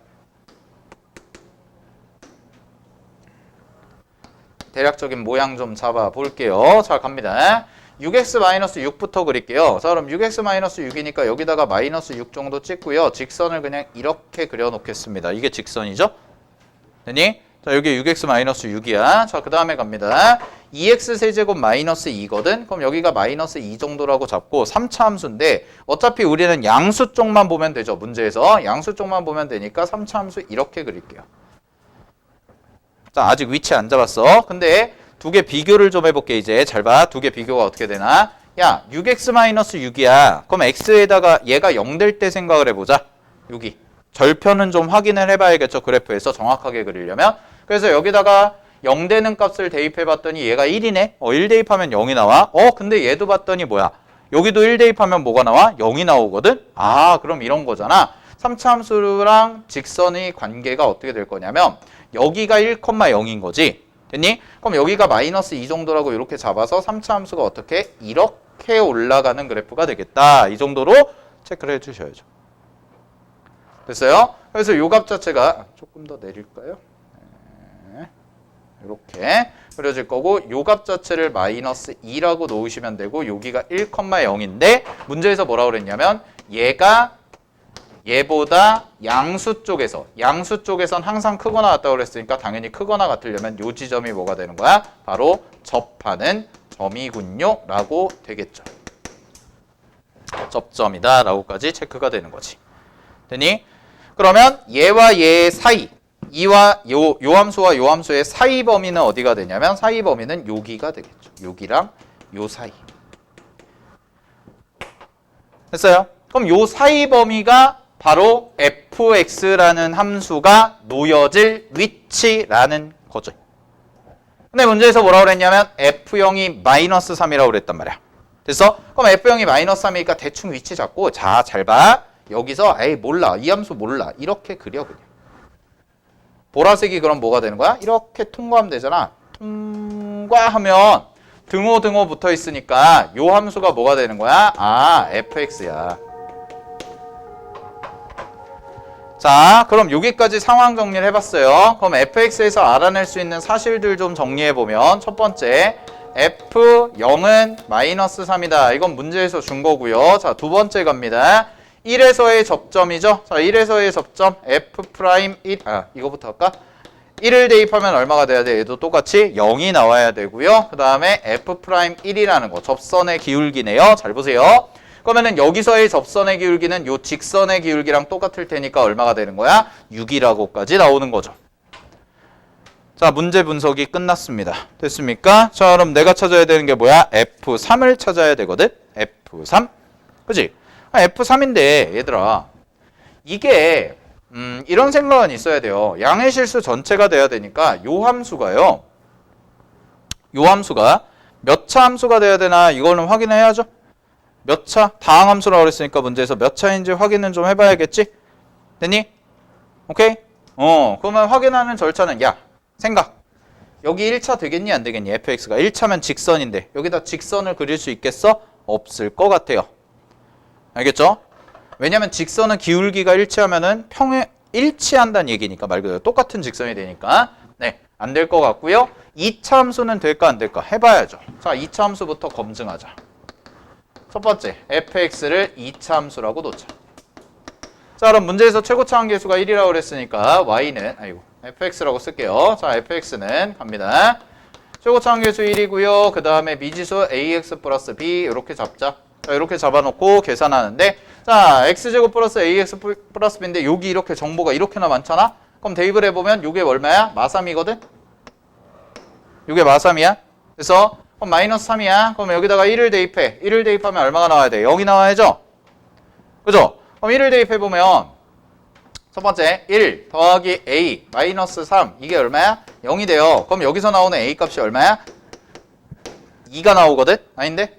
대략적인 모양 좀 잡아 볼게요. 자, 갑니다. 6x-6부터 그릴게요. 자, 그럼 6x-6이니까 여기다가 마이너스 6 정도 찍고요. 직선을 그냥 이렇게 그려놓겠습니다. 이게 직선이죠? 되니? 자, 여기 6x-6이야. 자, 그 다음에 갑니다. 2x 세제곱 마이너스 2거든? 그럼 여기가 마이너스 2 정도라고 잡고 3차 함수인데 어차피 우리는 양수 쪽만 보면 되죠. 문제에서. 양수 쪽만 보면 되니까 3차 함수 이렇게 그릴게요. 자, 아직 위치 안 잡았어. 근데 두 개 비교를 좀 해볼게, 이제. 잘 봐. 두 개 비교가 어떻게 되나? 야, 6x-6이야. 그럼 x에다가 얘가 0 될 때 생각을 해보자. 여기. 절편은 좀 확인을 해봐야겠죠. 그래프에서 정확하게 그리려면. 그래서 여기다가 0 되는 값을 대입해봤더니 얘가 1이네. 1 대입하면 0이 나와. 근데 얘도 봤더니 뭐야? 여기도 1 대입하면 뭐가 나와? 0이 나오거든? 아, 그럼 이런 거잖아. 3차 함수랑 직선의 관계가 어떻게 될 거냐면 여기가 1,0인 거지. 됐니? 그럼 여기가 마이너스 2 정도라고 이렇게 잡아서 3차 함수가 어떻게? 이렇게 올라가는 그래프가 되겠다. 이 정도로 체크를 해주셔야죠. 됐어요? 그래서 요 값 자체가 조금 더 내릴까요? 네. 이렇게 그려질 거고 요 값 자체를 마이너스 2라고 놓으시면 되고 여기가 1,0인데 문제에서 뭐라고 그랬냐면 얘보다 양수 쪽에선 항상 크거나 같다고 그랬으니까 당연히 크거나 같으려면 요 지점이 뭐가 되는 거야? 바로 접하는 점이군요 라고 되겠죠. 접점이다 라고까지 체크가 되는 거지. 되니? 그러면 얘와 얘의 사이, 이와 요 함수와 요 함수의 사이 범위는 어디가 되냐면 사이 범위는 여기가 되겠죠. 여기랑 요 사이. 됐어요? 그럼 요 사이 범위가 바로 fx라는 함수가 놓여질 위치라는 거죠. 근데 문제에서 뭐라고 그랬냐면 f0이 마이너스 3이라고 그랬단 말이야. 됐어? 그럼 f0이 마이너스 3이니까 대충 위치 잡고 자, 잘 봐. 여기서 에이 몰라. 이 함수 몰라. 이렇게 그려 그냥. 보라색이 그럼 뭐가 되는 거야? 이렇게 통과하면 되잖아. 통과하면 등호 붙어 있으니까 요 함수가 뭐가 되는 거야? 아, fx야. 자, 그럼 여기까지 상황 정리를 해봤어요. 그럼 fx에서 알아낼 수 있는 사실들 좀 정리해보면 첫 번째, f0은 마이너스 3이다. 이건 문제에서 준 거고요. 자, 두 번째 갑니다. 1에서의 접점이죠. 자, 1에서의 접점 f'1, 이거부터 할까? 1을 대입하면 얼마가 돼야 돼? 얘도 똑같이 0이 나와야 되고요. 그 다음에 f'1이라는 거, 접선의 기울기네요. 잘 보세요. 그러면은 여기서의 접선의 기울기는 요 직선의 기울기랑 똑같을 테니까 얼마가 되는 거야? 6이라고까지 나오는 거죠. 자, 문제 분석이 끝났습니다. 됐습니까? 자, 그럼 내가 찾아야 되는 게 뭐야? F3을 찾아야 되거든? F3? 그치? F3인데 얘들아 이게 이런 생각은 있어야 돼요. 양의 실수 전체가 돼야 되니까 요 함수가요. 요 함수가 몇 차 함수가 돼야 되나 이거는 확인해야죠. 몇 차? 다항 함수라고 그랬으니까 문제에서 몇 차인지 확인은 좀 해봐야겠지? 됐니? 오케이? 그러면 확인하는 절차는 야 생각. 여기 1차 되겠니 안 되겠니? fx가 1차면 직선인데 여기다 직선을 그릴 수 있겠어? 없을 것 같아요. 알겠죠? 왜냐면 직선은 기울기가 일치하면은 일치한다는 얘기니까 말 그대로 똑같은 직선이 되니까 네, 안 될 것 같고요. 2차 함수는 될까 안 될까 해봐야죠. 자, 2차 함수부터 검증하자. 첫 번째, fx를 2차 함수라고 놓자. 자, 그럼 문제에서 최고차 함계수가 1이라고 그랬으니까 y는 fx라고 쓸게요. 자, fx는 갑니다. 최고차 함계수 1이고요. 그 다음에 미지수 ax 플러스 b 이렇게 잡자. 자, 이렇게 잡아놓고 계산하는데 자, x제곱 플러스 ax 플러스 b인데 여기 이렇게 정보가 이렇게나 많잖아? 그럼 대입을 해보면 이게 얼마야? 마3이거든? 이게 마3이야? 그래서 그럼 마이너스 3이야. 그럼 여기다가 1을 대입해. 1을 대입하면 얼마가 나와야 돼? 0이 나와야죠? 그죠? 그럼 1을 대입해보면 첫 번째 1 더하기 a 마이너스 3 이게 얼마야? 0이 돼요. 그럼 여기서 나오는 a 값이 얼마야? 2가 나오거든? 아닌데?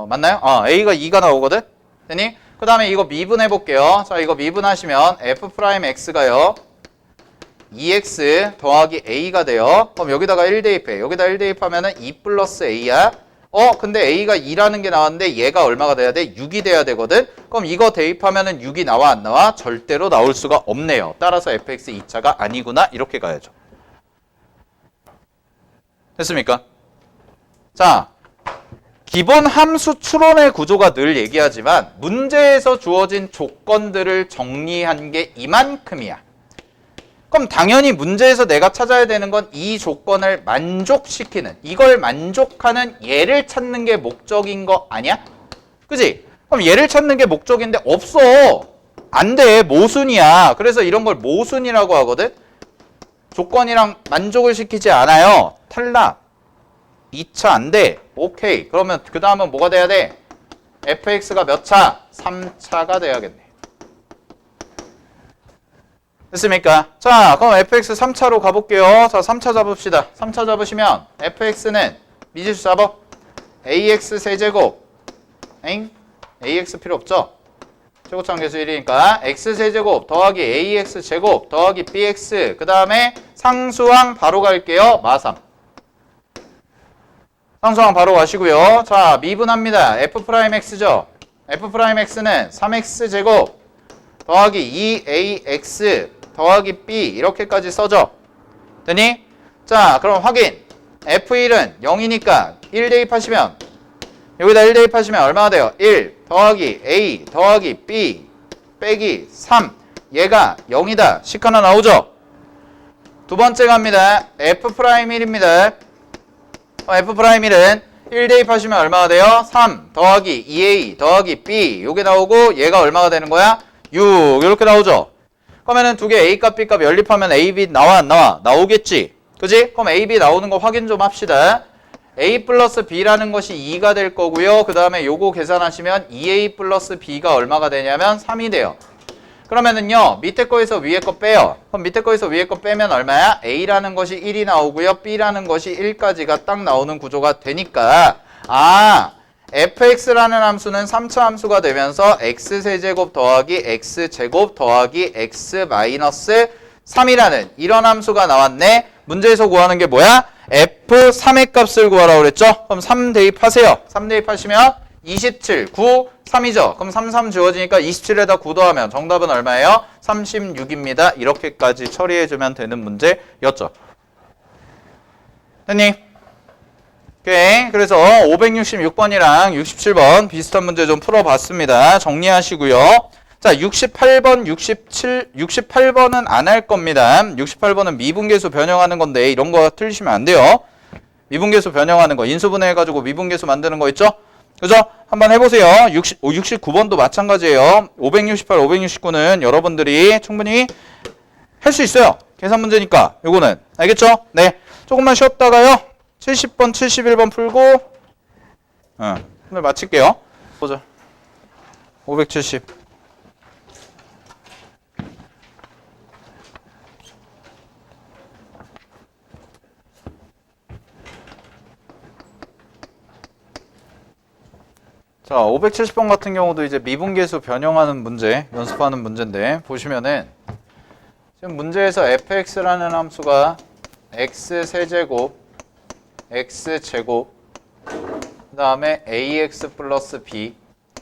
맞나요? a가 2가 나오거든? 됐니? 그 다음에 이거 미분해 볼게요. 자, 이거 미분하시면 f'x가요 2x 더하기 a가 돼요. 그럼 여기다가 1 대입해. 여기다 1 대입하면은 2 플러스 a야. 근데 a가 2라는 게 나왔는데 얘가 얼마가 돼야 돼? 6이 돼야 되거든? 그럼 이거 대입하면은 6이 나와 안 나와? 절대로 나올 수가 없네요. 따라서 fx 2차가 아니구나. 이렇게 가야죠. 됐습니까? 자, 기본 함수 추론의 구조가 늘 얘기하지만 문제에서 주어진 조건들을 정리한 게 이만큼이야. 그럼 당연히 문제에서 내가 찾아야 되는 건 이 조건을 만족시키는, 이걸 만족하는 얘를 찾는 게 목적인 거 아니야? 그지? 그럼 얘를 찾는 게 목적인데 없어. 안 돼. 모순이야. 그래서 이런 걸 모순이라고 하거든. 조건이랑 만족을 시키지 않아요. 탈락. 2차 안 돼. 오케이. 그러면 그 다음은 뭐가 돼야 돼? fx가 몇 차? 3차가 돼야겠네. 됐습니까? 자, 그럼 fx 3차로 가볼게요. 자, 3차 잡읍시다. 3차 잡으시면 fx는 미지수 잡아. ax 세제곱. 엥? ax 필요 없죠? 최고차원 계수 1이니까 x 세제곱 더하기 ax 제곱 더하기 bx 그 다음에 상수항 바로 갈게요. 마삼. 상수항 바로 가시고요. 자, 미분합니다. f'x죠. f'x는 3x 제곱 더하기 2ax 더하기 b 이렇게까지 써줘. 되니? 자, 그럼 확인. f1은 0이니까 1 대입하시면 여기다 1 대입하시면 얼마가 돼요? 1 더하기 a 더하기 b 빼기 3 얘가 0이다. 식 하나 나오죠? 두 번째 갑니다. f'1입니다. f'1은 1 대입하시면 얼마가 돼요? 3 더하기 2a 더하기 b 요게 나오고 얘가 얼마가 되는 거야? 6 이렇게 나오죠? 그러면은 두 개 a값 b값 연립하면 a, b 나와 안 나와? 나오겠지? 그지? 그럼 a, b 나오는 거 확인 좀 합시다. a 플러스 b라는 것이 2가 될 거고요. 그 다음에 요거 계산하시면 2a 플러스 b가 얼마가 되냐면 3이 돼요. 그러면은요 밑에 거에서 위에 거 빼요. 그럼 밑에 거에서 위에 거 빼면 얼마야? a라는 것이 1이 나오고요. b라는 것이 1까지가 딱 나오는 구조가 되니까 fx라는 함수는 3차 함수가 되면서 x세제곱 더하기 x제곱 더하기 x 마이너스 3이라는 이런 함수가 나왔네. 문제에서 구하는 게 뭐야? f3의 값을 구하라고 그랬죠? 그럼 3 대입하세요. 3 대입하시면 27, 9, 3이죠? 그럼 3, 3 지워지니까 27에다 9 더하면 정답은 얼마예요? 36입니다. 이렇게까지 처리해주면 되는 문제였죠. 됐니? 오케이. 그래서 566번이랑 67번 비슷한 문제 좀 풀어봤습니다. 정리하시고요. 자, 68번, 68번은 안 할 겁니다. 68번은 미분계수 변형하는 건데 이런 거 틀리시면 안 돼요. 미분계수 변형하는 거, 인수분해 해가지고 미분계수 만드는 거 있죠? 그죠? 한번 해보세요. 69번도 마찬가지예요. 568, 569는 여러분들이 충분히 할 수 있어요. 계산 문제니까 요거는. 알겠죠? 네. 조금만 쉬었다가요. 70번, 71번 풀고 오늘 마칠게요. 보자. 570. 자, 570번 같은 경우도 이제 미분계수 변형하는 문제, 연습하는 문제인데 보시면은 지금 문제에서 fx라는 함수가 x세제곱, x제곱, 그 다음에 ax 플러스 b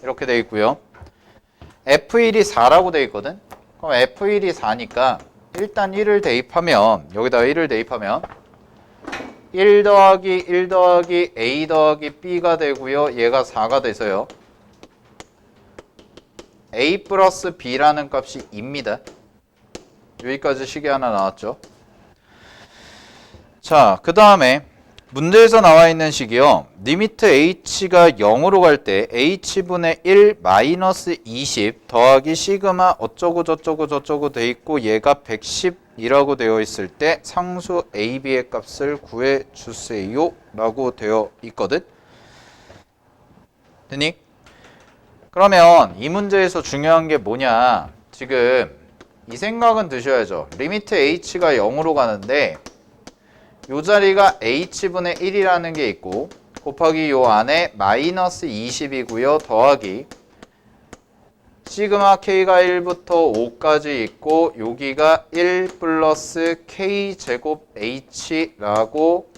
이렇게 돼 있고요. f1이 4라고 돼 있거든. 그럼 f1이 4니까 일단 1을 대입하면 여기다가 1을 대입하면 1 더하기 1 더하기 a 더하기 b가 되고요. 얘가 4가 돼서요. a 플러스 b라는 값이 2입니다. 여기까지 식이 하나 나왔죠. 자, 그 다음에 문제에서 나와 있는 식이요. 리미트 h가 0으로 갈 때 h분의 1 마이너스 20 더하기 시그마 어쩌고 저쩌고 저쩌고 돼 있고 얘가 110이라고 되어 있을 때 상수 a, b의 값을 구해 주세요 라고 되어 있거든. 됐니? 그러면 이 문제에서 중요한 게 뭐냐. 지금 이 생각은 드셔야죠. 리미트 h가 0으로 가는데 요 자리가 h분의 1이라는 게 있고 곱하기 요 안에 마이너스 20이고요. 더하기 시그마 k가 1부터 5까지 있고 여기가 1 플러스 k제곱 h라고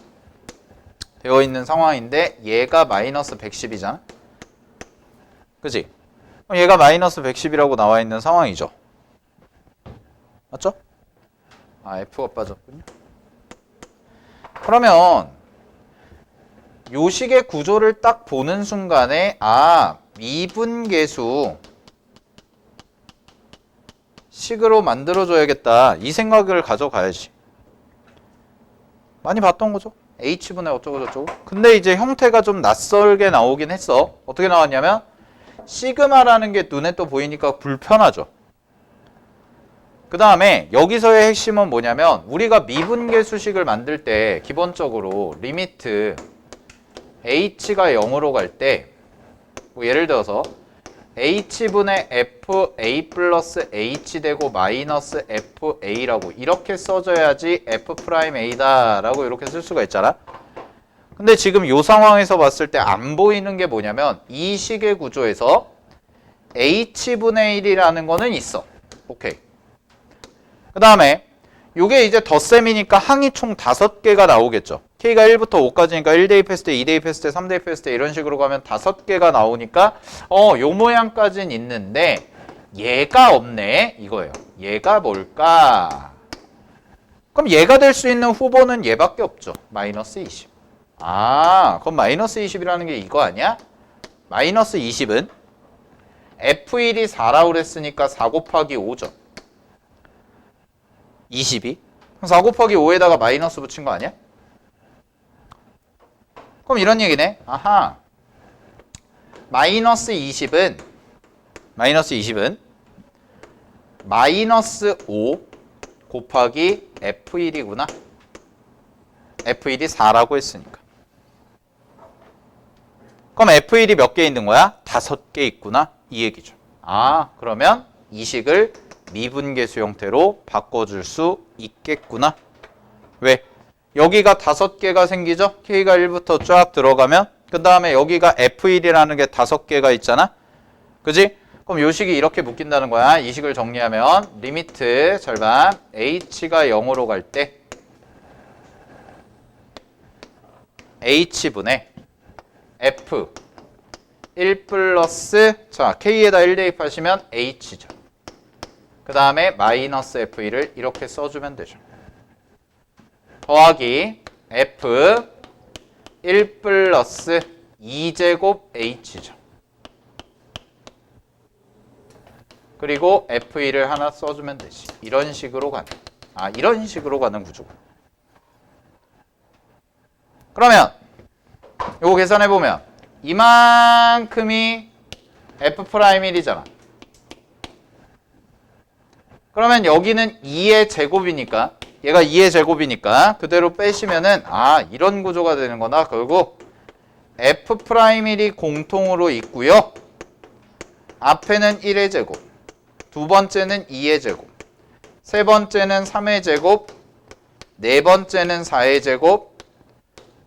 되어 있는 상황인데 얘가 마이너스 110이잖아. 그치? 그럼 얘가 마이너스 110이라고 나와 있는 상황이죠. 맞죠? 아, F가 빠졌군요. 그러면 요 식의 구조를 딱 보는 순간에 미분계수 식으로 만들어줘야겠다. 이 생각을 가져가야지. 많이 봤던 거죠. h분의 어쩌고 저쩌고. 근데 이제 형태가 좀 낯설게 나오긴 했어. 어떻게 나왔냐면 시그마라는 게 눈에 또 보이니까 불편하죠. 그 다음에 여기서의 핵심은 뭐냐면 우리가 미분계 수식을 만들 때 기본적으로 리미트 h가 0으로 갈 때 뭐 예를 들어서 h분의 fa 플러스 h 되고 마이너스 fa라고 이렇게 써줘야지 f'a다 라고 이렇게 쓸 수가 있잖아. 근데 지금 이 상황에서 봤을 때 안 보이는 게 뭐냐면 이 식의 구조에서 h분의 1이라는 거는 있어. 오케이. 그 다음에 이게 이제 덧셈이니까 항이 총 5개가 나오겠죠. K가 1부터 5까지니까 1대입했을 때, 2대입했을 때, 3대입했을 때 이런 식으로 가면 5개가 나오니까 요 모양까지는 있는데 얘가 없네 이거예요. 얘가 뭘까? 그럼 얘가 될 수 있는 후보는 얘밖에 없죠. 마이너스 20. 아, 그럼 마이너스 20이라는 게 이거 아니야? 마이너스 20은 F1이 4라고 그랬으니까 4 곱하기 5죠. 20이? 그럼 4 곱하기 5에다가 마이너스 붙인 거 아니야? 그럼 이런 얘기네. 아하. 마이너스 20은 마이너스 5 곱하기 F1이구나. F1이 4라고 했으니까. 그럼 F1이 몇 개 있는 거야? 5개 있구나. 이 얘기죠. 아, 그러면 이 식을 미분계수 형태로 바꿔줄 수 있겠구나. 왜? 여기가 5개가 생기죠? K가 1부터 쫙 들어가면 그 다음에 여기가 F1이라는 게 5개가 있잖아? 그지? 그럼 요 식이 이렇게 묶인다는 거야. 이 식을 정리하면 리미트 절반 H가 0으로 갈 때 H분의 F 1 플러스 자 K에다 1 대입하시면 H죠. 그 다음에 마이너스 F1을 이렇게 써주면 되죠. 더하기 F 1 플러스 2제곱 H죠. 그리고 F1을 하나 써주면 되지. 이런 식으로 가는 구조고. 그러면 요거 계산해보면 이만큼이 F'1이잖아. 그러면 여기는 2의 제곱이니까 얘가 2의 제곱이니까 그대로 빼시면은 아 이런 구조가 되는 거나. 결국 F'1이 공통으로 있고요. 앞에는 1의 제곱, 두 번째는 2의 제곱, 세 번째는 3의 제곱, 네 번째는 4의 제곱,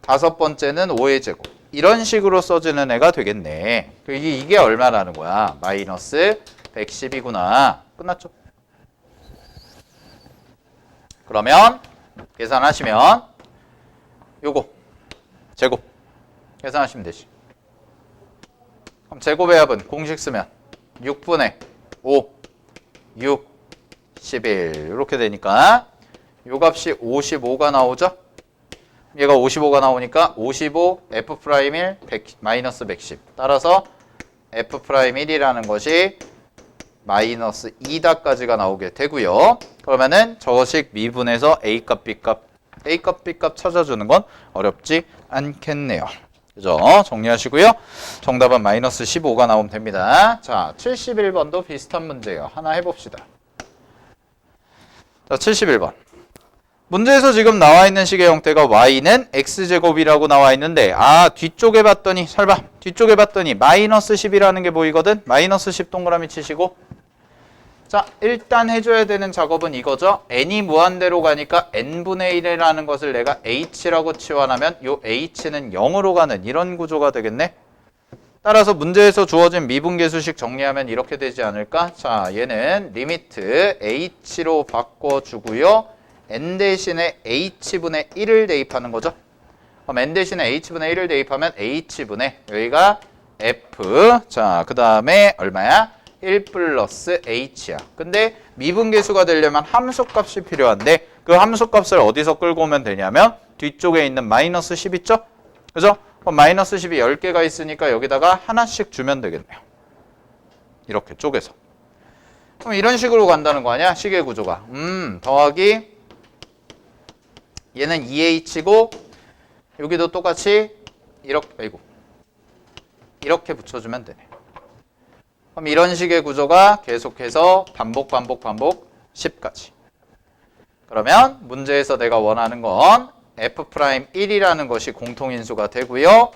다섯 번째는 5의 제곱. 이런 식으로 써지는 애가 되겠네. 이게 얼마라는 거야? 마이너스 110이구나. 끝났죠? 그러면 계산하시면 요거 제곱 계산하시면 되지. 그럼 제곱의 합은 공식 쓰면 6분의 5, 6, 11 이렇게 되니까 요 값이 55가 나오죠? 얘가 55가 나오니까 55 F'1 마이너스 110 따라서 F'1이라는 것이 마이너스 2다까지가 나오게 되고요. 그러면은 저식 미분에서 A값, B값, A값, B값 찾아주는 건 어렵지 않겠네요. 그죠? 정리하시고요. 정답은 마이너스 15가 나오면 됩니다. 자, 71번도 비슷한 문제예요. 하나 해봅시다. 자, 71번. 문제에서 지금 나와 있는 식의 형태가 y는 x제곱이라고 나와 있는데 뒤쪽에 봤더니 뒤쪽에 봤더니 마이너스 10이라는 게 보이거든. 마이너스 10 동그라미 치시고 자 일단 해줘야 되는 작업은 이거죠. n이 무한대로 가니까 n분의 1이라는 것을 내가 h라고 치환하면 요 h는 0으로 가는 이런 구조가 되겠네. 따라서 문제에서 주어진 미분계수식 정리하면 이렇게 되지 않을까. 자 얘는 리미트 h로 바꿔주고요. n 대신에 h분의 1을 대입하는 거죠. 그럼 n 대신에 h분의 1을 대입하면 h분의 여기가 f 자 그 다음에 얼마야? 1 플러스 h야. 근데 미분계수가 되려면 함수값이 필요한데 그 함수값을 어디서 끌고 오면 되냐면 뒤쪽에 있는 마이너스 10 있죠? 그죠? 그럼 마이너스 10이 10개가 있으니까 여기다가 하나씩 주면 되겠네요. 이렇게 쪼개서. 그럼 이런 식으로 간다는 거 아니야? 시계 구조가. 더하기 얘는 2h고 여기도 똑같이 이렇게 붙여주면 되네. 그럼 이런 식의 구조가 계속해서 반복 10까지. 그러면 문제에서 내가 원하는 건 F'1이라는 것이 공통인수가 되고요.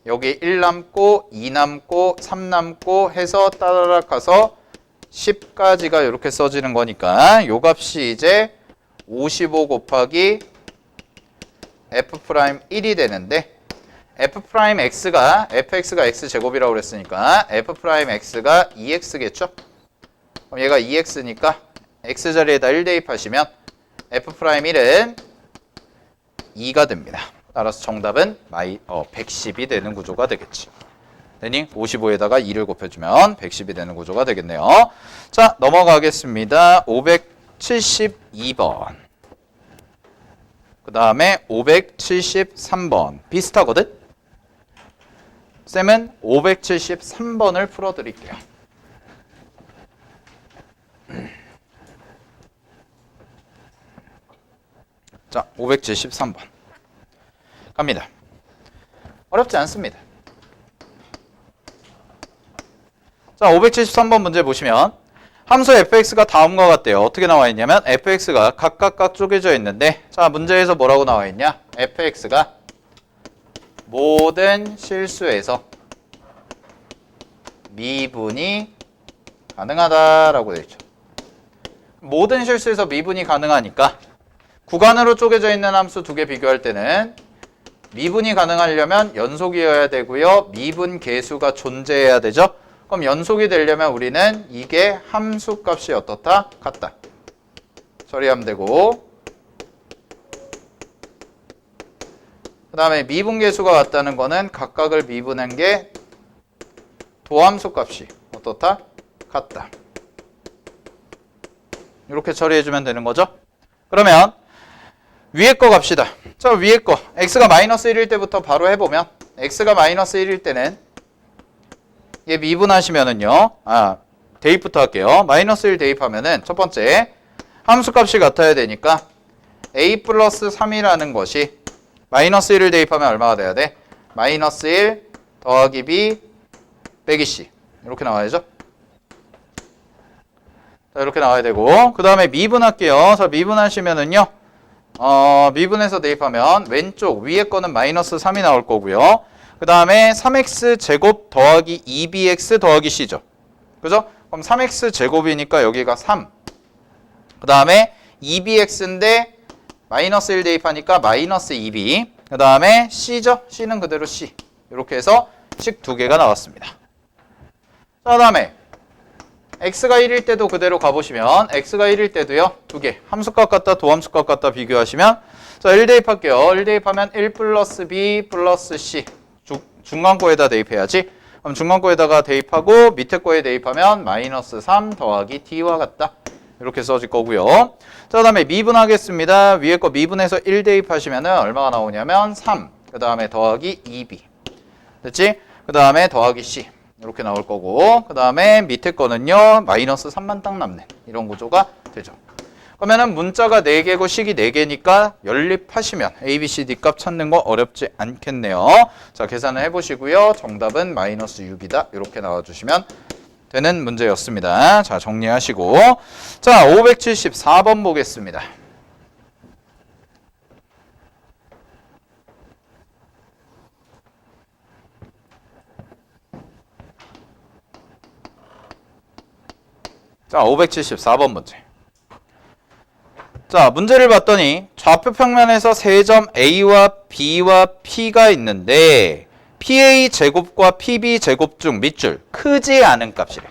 여기 1 남고 2 남고 3 남고 해서 따라락 가서 10까지가 이렇게 써지는 거니까 요 값이 이제 55 곱하기 F'1이 되는데 F'x가 fx가 x제곱이라고 그랬으니까 F'x가 2x겠죠? 그럼 얘가 2x니까 x 자리에다 1 대입하시면 F'1은 2가 됩니다. 따라서 정답은 110이 되는 구조가 되겠지. 되니 55에다가 2를 곱해주면 110이 되는 구조가 되겠네요. 자, 넘어가겠습니다. 572번. 그 다음에 573번. 비슷하거든? 쌤은 573번을 풀어드릴게요. 자, 573번. 갑니다. 어렵지 않습니다. 자, 573번 문제 보시면 함수 fx가 다음과 같대요. 어떻게 나와 있냐면 fx가 각각 쪼개져 있는데 자, 문제에서 뭐라고 나와 있냐? fx가 모든 실수에서 미분이 가능하다라고 되어 있죠. 모든 실수에서 미분이 가능하니까 구간으로 쪼개져 있는 함수 두 개 비교할 때는 미분이 가능하려면 연속이어야 되고요. 미분 계수가 존재해야 되죠. 그럼 연속이 되려면 우리는 이게 함수 값이 어떻다? 같다. 처리하면 되고 그 다음에 미분 계수가 같다는 거는 각각을 미분한 게 도함수 값이 어떻다? 같다. 이렇게 처리해주면 되는 거죠. 그러면 위에 거 갑시다. 자, 위에 거 x가 마이너스 1일 때부터 바로 해보면 x가 마이너스 1일 때는 얘 미분하시면은요. 대입부터 할게요. 마이너스 1 대입하면은 첫 번째 함수값이 같아야 되니까 a 플러스 3이라는 것이 마이너스 1을 대입하면 얼마가 돼야 돼? 마이너스 1 더하기 b 빼기 c 이렇게 나와야죠. 자, 이렇게 나와야 되고 그 다음에 미분할게요. 자, 미분하시면은요. 미분해서 대입하면 왼쪽 위에 거는 마이너스 3이 나올 거고요. 그 다음에 3x 제곱 더하기 2bx 더하기 c죠. 그죠? 그럼 3x 제곱이니까 여기가 3. 그 다음에 2bx인데 마이너스 1 대입하니까 마이너스 2b. 그 다음에 c죠? c는 그대로 c. 이렇게 해서 식 두 개가 나왔습니다. 자, 그 다음에 x가 1일 때도 그대로 가보시면 x가 1일 때도요. 두 개. 함수값 같다 도함수값 같다 비교하시면 자, 1 대입할게요. 1 대입하면 1 플러스 b 플러스 c. 중간거에다 대입해야지. 그럼 중간거에다가 대입하고 밑에 거에 대입하면 마이너스 3 더하기 t와 같다. 이렇게 써질 거고요. 자, 그 다음에 미분하겠습니다. 위에 거 미분해서 1 대입하시면 얼마가 나오냐면 3. 그 다음에 더하기 2b. 됐지? 그 다음에 더하기 c. 이렇게 나올 거고 그 다음에 밑에 거는요. 마이너스 3만 딱 남는 이런 구조가 되죠. 그러면은 문자가 4개고 식이 4개니까 연립하시면 A, B, C, D 값 찾는 거 어렵지 않겠네요. 자, 계산을 해보시고요. 정답은 마이너스 6이다. 이렇게 나와주시면 되는 문제였습니다. 자, 정리하시고 자, 574번 보겠습니다. 자, 574번 문제. 자, 문제를 봤더니 좌표 평면에서 세 점 A와 B와 P가 있는데 PA 제곱과 PB 제곱 중 밑줄 크지 않은 값이래.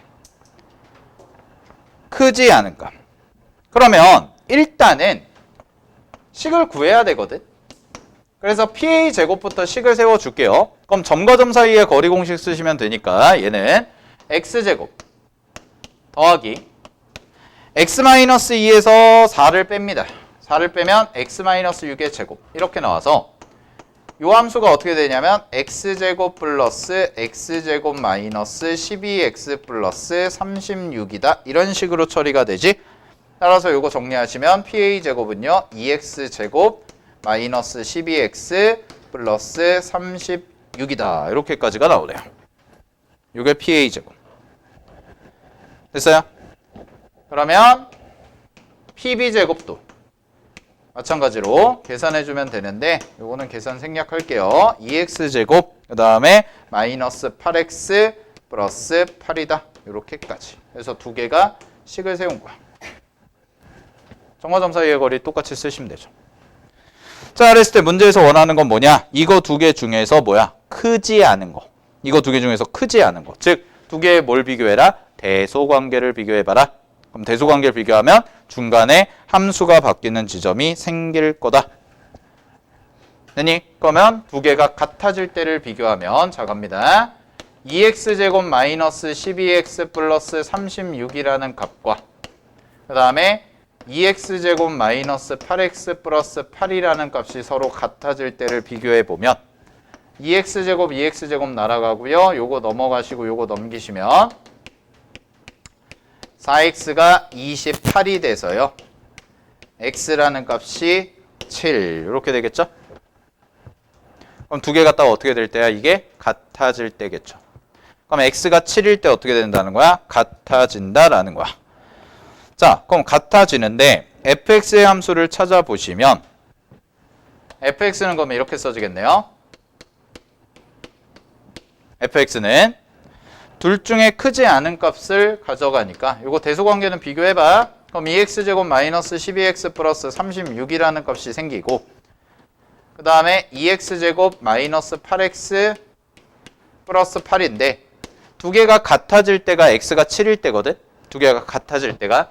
크지 않은 값. 그러면 일단은 식을 구해야 되거든. 그래서 PA 제곱부터 식을 세워줄게요. 그럼 점과 점 사이의 거리 공식 쓰시면 되니까 얘는 X제곱 더하기 x-2에서 4를 뺍니다. 4를 빼면 x-6의 제곱 이렇게 나와서 요 함수가 어떻게 되냐면 x제곱 플러스 x제곱 마이너스 12x 플러스 36이다. 이런 식으로 처리가 되지. 따라서 요거 정리하시면 PA제곱은요 2x제곱 마이너스 12x 플러스 36이다. 이렇게까지가 나오네요. 요게 PA제곱. 됐어요? 그러면 PB제곱도 마찬가지로 계산해주면 되는데 요거는 계산 생략할게요. 2x제곱 그 다음에 마이너스 8x 플러스 8이다. 이렇게까지. 그래서 두 개가 식을 세운 거야. 점과 점 사이의 거리 똑같이 쓰시면 되죠. 자, 그랬을 때 문제에서 원하는 건 뭐냐? 이거 두 개 중에서 뭐야? 크지 않은 거. 이거 두 개 중에서 크지 않은 거. 즉, 두 개의 뭘 비교해라? 대소관계를 비교해봐라. 그럼 대소관계를 비교하면 중간에 함수가 바뀌는 지점이 생길 거다. 되니? 그러면 두 개가 같아질 때를 비교하면 자 갑니다. 2x제곱 마이너스 12x 플러스 36이라는 값과 그 다음에 2x제곱 마이너스 8x 플러스 8이라는 값이 서로 같아질 때를 비교해보면 2x제곱 날아가고요. 요거 넘어가시고 요거 넘기시면 4x가 28이 돼서요. x라는 값이 7 이렇게 되겠죠? 그럼 두 개 갖다가 어떻게 될 때야? 이게 같아질 때겠죠. 그럼 x가 7일 때 어떻게 된다는 거야? 같아진다라는 거야. 자, 그럼 같아지는데 fx의 함수를 찾아보시면 fx는 그러면 이렇게 써지겠네요. fx는 둘 중에 크지 않은 값을 가져가니까 이거 대소관계는 비교해봐. 그럼 2x제곱 마이너스 12x 플러스 36이라는 값이 생기고 그 다음에 2x제곱 마이너스 8x 플러스 8인데 두 개가 같아질 때가 x가 7일 때거든. 두 개가 같아질 때가.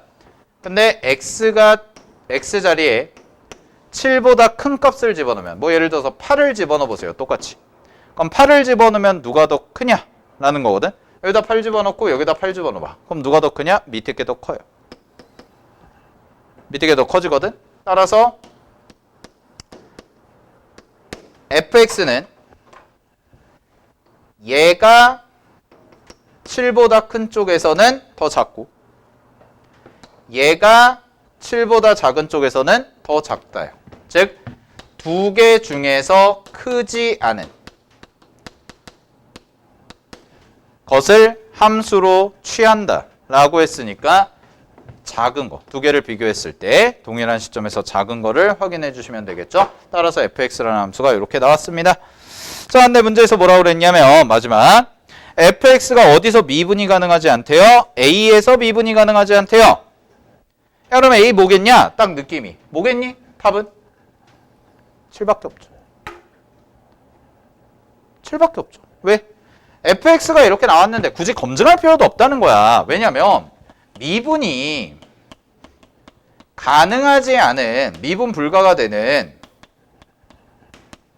근데 x 자리에 7보다 큰 값을 집어넣으면 뭐 예를 들어서 8을 집어넣어 보세요. 똑같이. 그럼 8을 집어넣으면 누가 더 크냐? 라는 거거든. 여기다 8 집어넣고 여기다 8 집어넣어봐. 그럼 누가 더 크냐? 밑에 게 더 커요. 밑에 게 더 커지거든. 따라서 fx는 얘가 7보다 큰 쪽에서는 더 작고 얘가 7보다 작은 쪽에서는 더 작다요. 즉, 두 개 중에서 크지 않은 것을 함수로 취한다 라고 했으니까 작은 거, 두 개를 비교했을 때 동일한 시점에서 작은 거를 확인해 주시면 되겠죠. 따라서 fx라는 함수가 이렇게 나왔습니다. 자, 근데 문제에서 뭐라고 그랬냐면 마지막 fx가 어디서 미분이 가능하지 않대요? a에서 미분이 가능하지 않대요. 야, 그러면 a 뭐겠냐? 딱 느낌이 뭐겠니? 답은 7밖에 없죠. 7밖에 없죠. 왜? fx가 이렇게 나왔는데 굳이 검증할 필요도 없다는 거야. 왜냐면 미분이 가능하지 않은, 미분 불가가 되는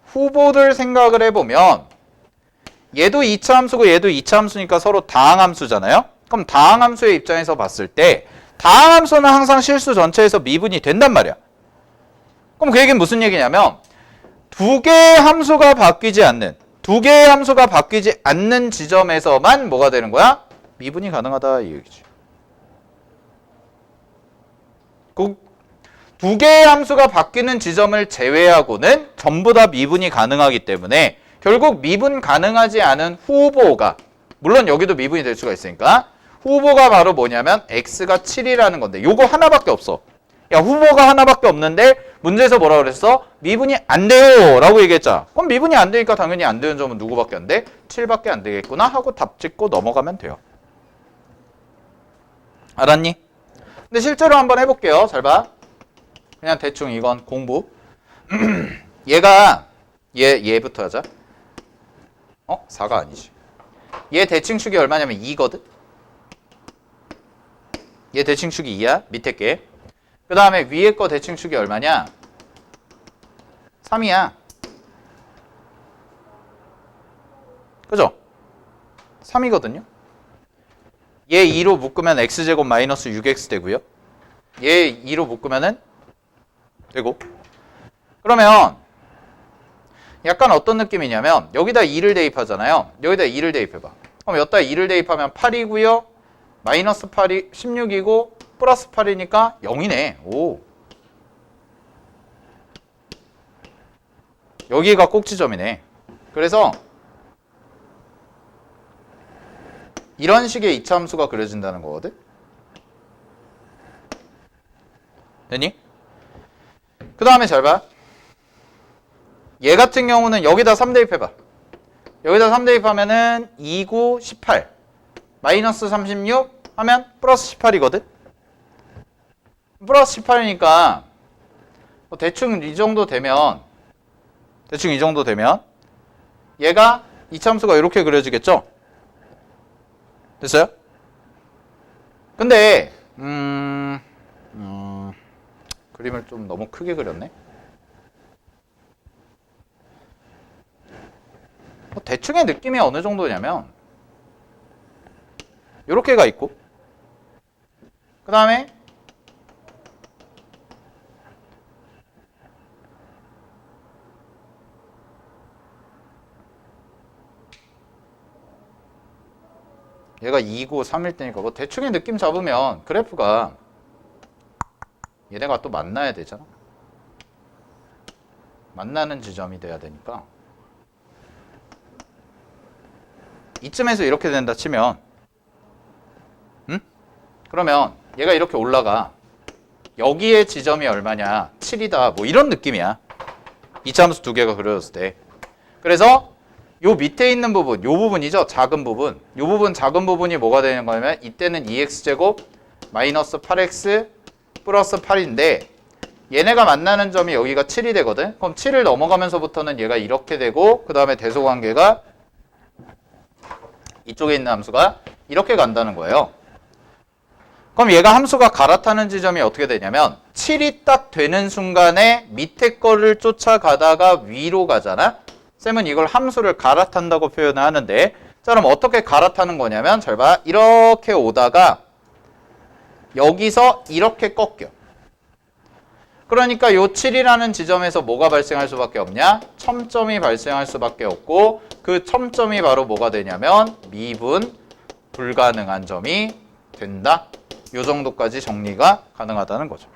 후보들 생각을 해보면 얘도 2차 함수고 얘도 2차 함수니까 서로 다항함수잖아요. 그럼 다항함수의 입장에서 봤을 때 다항함수는 항상 실수 전체에서 미분이 된단 말이야. 그럼 그 얘기는 무슨 얘기냐면 두 개의 함수가 바뀌지 않는 지점에서만 뭐가 되는 거야? 미분이 가능하다 이 얘기지. 두 개의 함수가 바뀌는 지점을 제외하고는 전부 다 미분이 가능하기 때문에 결국 미분 가능하지 않은 후보가, 물론 여기도 미분이 될 수가 있으니까 후보가 바로 뭐냐면 x가 7이라는 건데 요거 하나밖에 없어. 야, 후보가 하나밖에 없는데 문제에서 뭐라 그랬어? 미분이 안 돼요 라고 얘기했잖아. 그럼 미분이 안 되니까 당연히 안 되는 점은 누구밖에 안 돼? 7밖에 안 되겠구나 하고 답 짓고 넘어가면 돼요. 알았니? 근데 실제로 한번 해볼게요. 잘 봐. 그냥 대충 이건 공부. 얘부터 하자. 4가 아니지. 얘 대칭축이 얼마냐면 2거든. 얘 대칭축이 2야. 밑에 게. 그 다음에 위에 거 대칭축이 얼마냐? 3이야. 그죠? 3이거든요. 얘 2로 묶으면 x제곱 마이너스 6x 되고요. 얘 2로 묶으면은 되고. 그러면 약간 어떤 느낌이냐면 여기다 2를 대입하잖아요. 여기다 2를 대입해봐. 그럼 여기다 2를 대입하면 8이고요. 마이너스 8이 16이고 플러스 8이니까 0이네. 오. 여기가 꼭지점이네. 그래서 이런 식의 이차함수가 그려진다는 거거든. 됐니? 그 다음에 잘 봐. 얘 같은 경우는 여기다 3 대입해봐. 여기다 3 대입하면은 2, 9, 18 마이너스 36 하면 플러스 18이거든. 플러스 18이니까 대충 이 정도 되면 얘가 이차함수가 이렇게 그려지겠죠? 됐어요? 근데 그림을 좀 너무 크게 그렸네. 대충의 느낌이 어느 정도냐면 요렇게가 있고 그 다음에 얘가 2고 3일 때니까 뭐 대충의 느낌 잡으면 그래프가 얘네가 또 만나야 되잖아. 만나는 지점이 돼야 되니까 이쯤에서 이렇게 된다 치면 그러면 얘가 이렇게 올라가. 여기에 지점이 얼마냐? 7이다. 뭐 이런 느낌이야. 이차함수 두 개가 그려졌을 때. 그래서 요 밑에 있는 부분, 요 부분이죠. 작은 부분. 요 부분 작은 부분이 뭐가 되는 거냐면 이때는 2x제곱 마이너스 8x 플러스 8인데 얘네가 만나는 점이 여기가 7이 되거든. 그럼 7을 넘어가면서부터는 얘가 이렇게 되고 그 다음에 대소관계가 이쪽에 있는 함수가 이렇게 간다는 거예요. 그럼 얘가 함수가 갈아타는 지점이 어떻게 되냐면 7이 딱 되는 순간에 밑에 거를 쫓아가다가 위로 가잖아. 쌤은 이걸 함수를 갈아탄다고 표현을 하는데 자 그럼 어떻게 갈아타는 거냐면 잘 봐. 이렇게 오다가 여기서 이렇게 꺾여. 그러니까 요 7이라는 지점에서 뭐가 발생할 수밖에 없냐? 첨점이 발생할 수밖에 없고 그 첨점이 바로 뭐가 되냐면 미분 불가능한 점이 된다. 요 정도까지 정리가 가능하다는 거죠.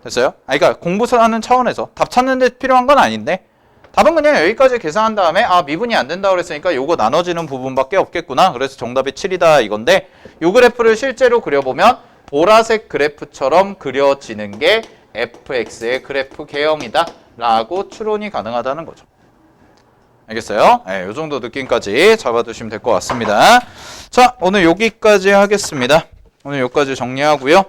됐어요? 그러니까 공부하는 차원에서 답 찾는 데 필요한 건 아닌데 답은 그냥 여기까지 계산한 다음에 미분이 안 된다고 그랬으니까 요거 나눠지는 부분밖에 없겠구나. 그래서 정답이 7이다 이건데 요 그래프를 실제로 그려보면 보라색 그래프처럼 그려지는 게 fx의 그래프 개형이다 라고 추론이 가능하다는 거죠. 알겠어요? 네, 요 정도 느낌까지 잡아두시면 될 것 같습니다. 자, 오늘 여기까지 하겠습니다. 오늘 여기까지 정리하고요.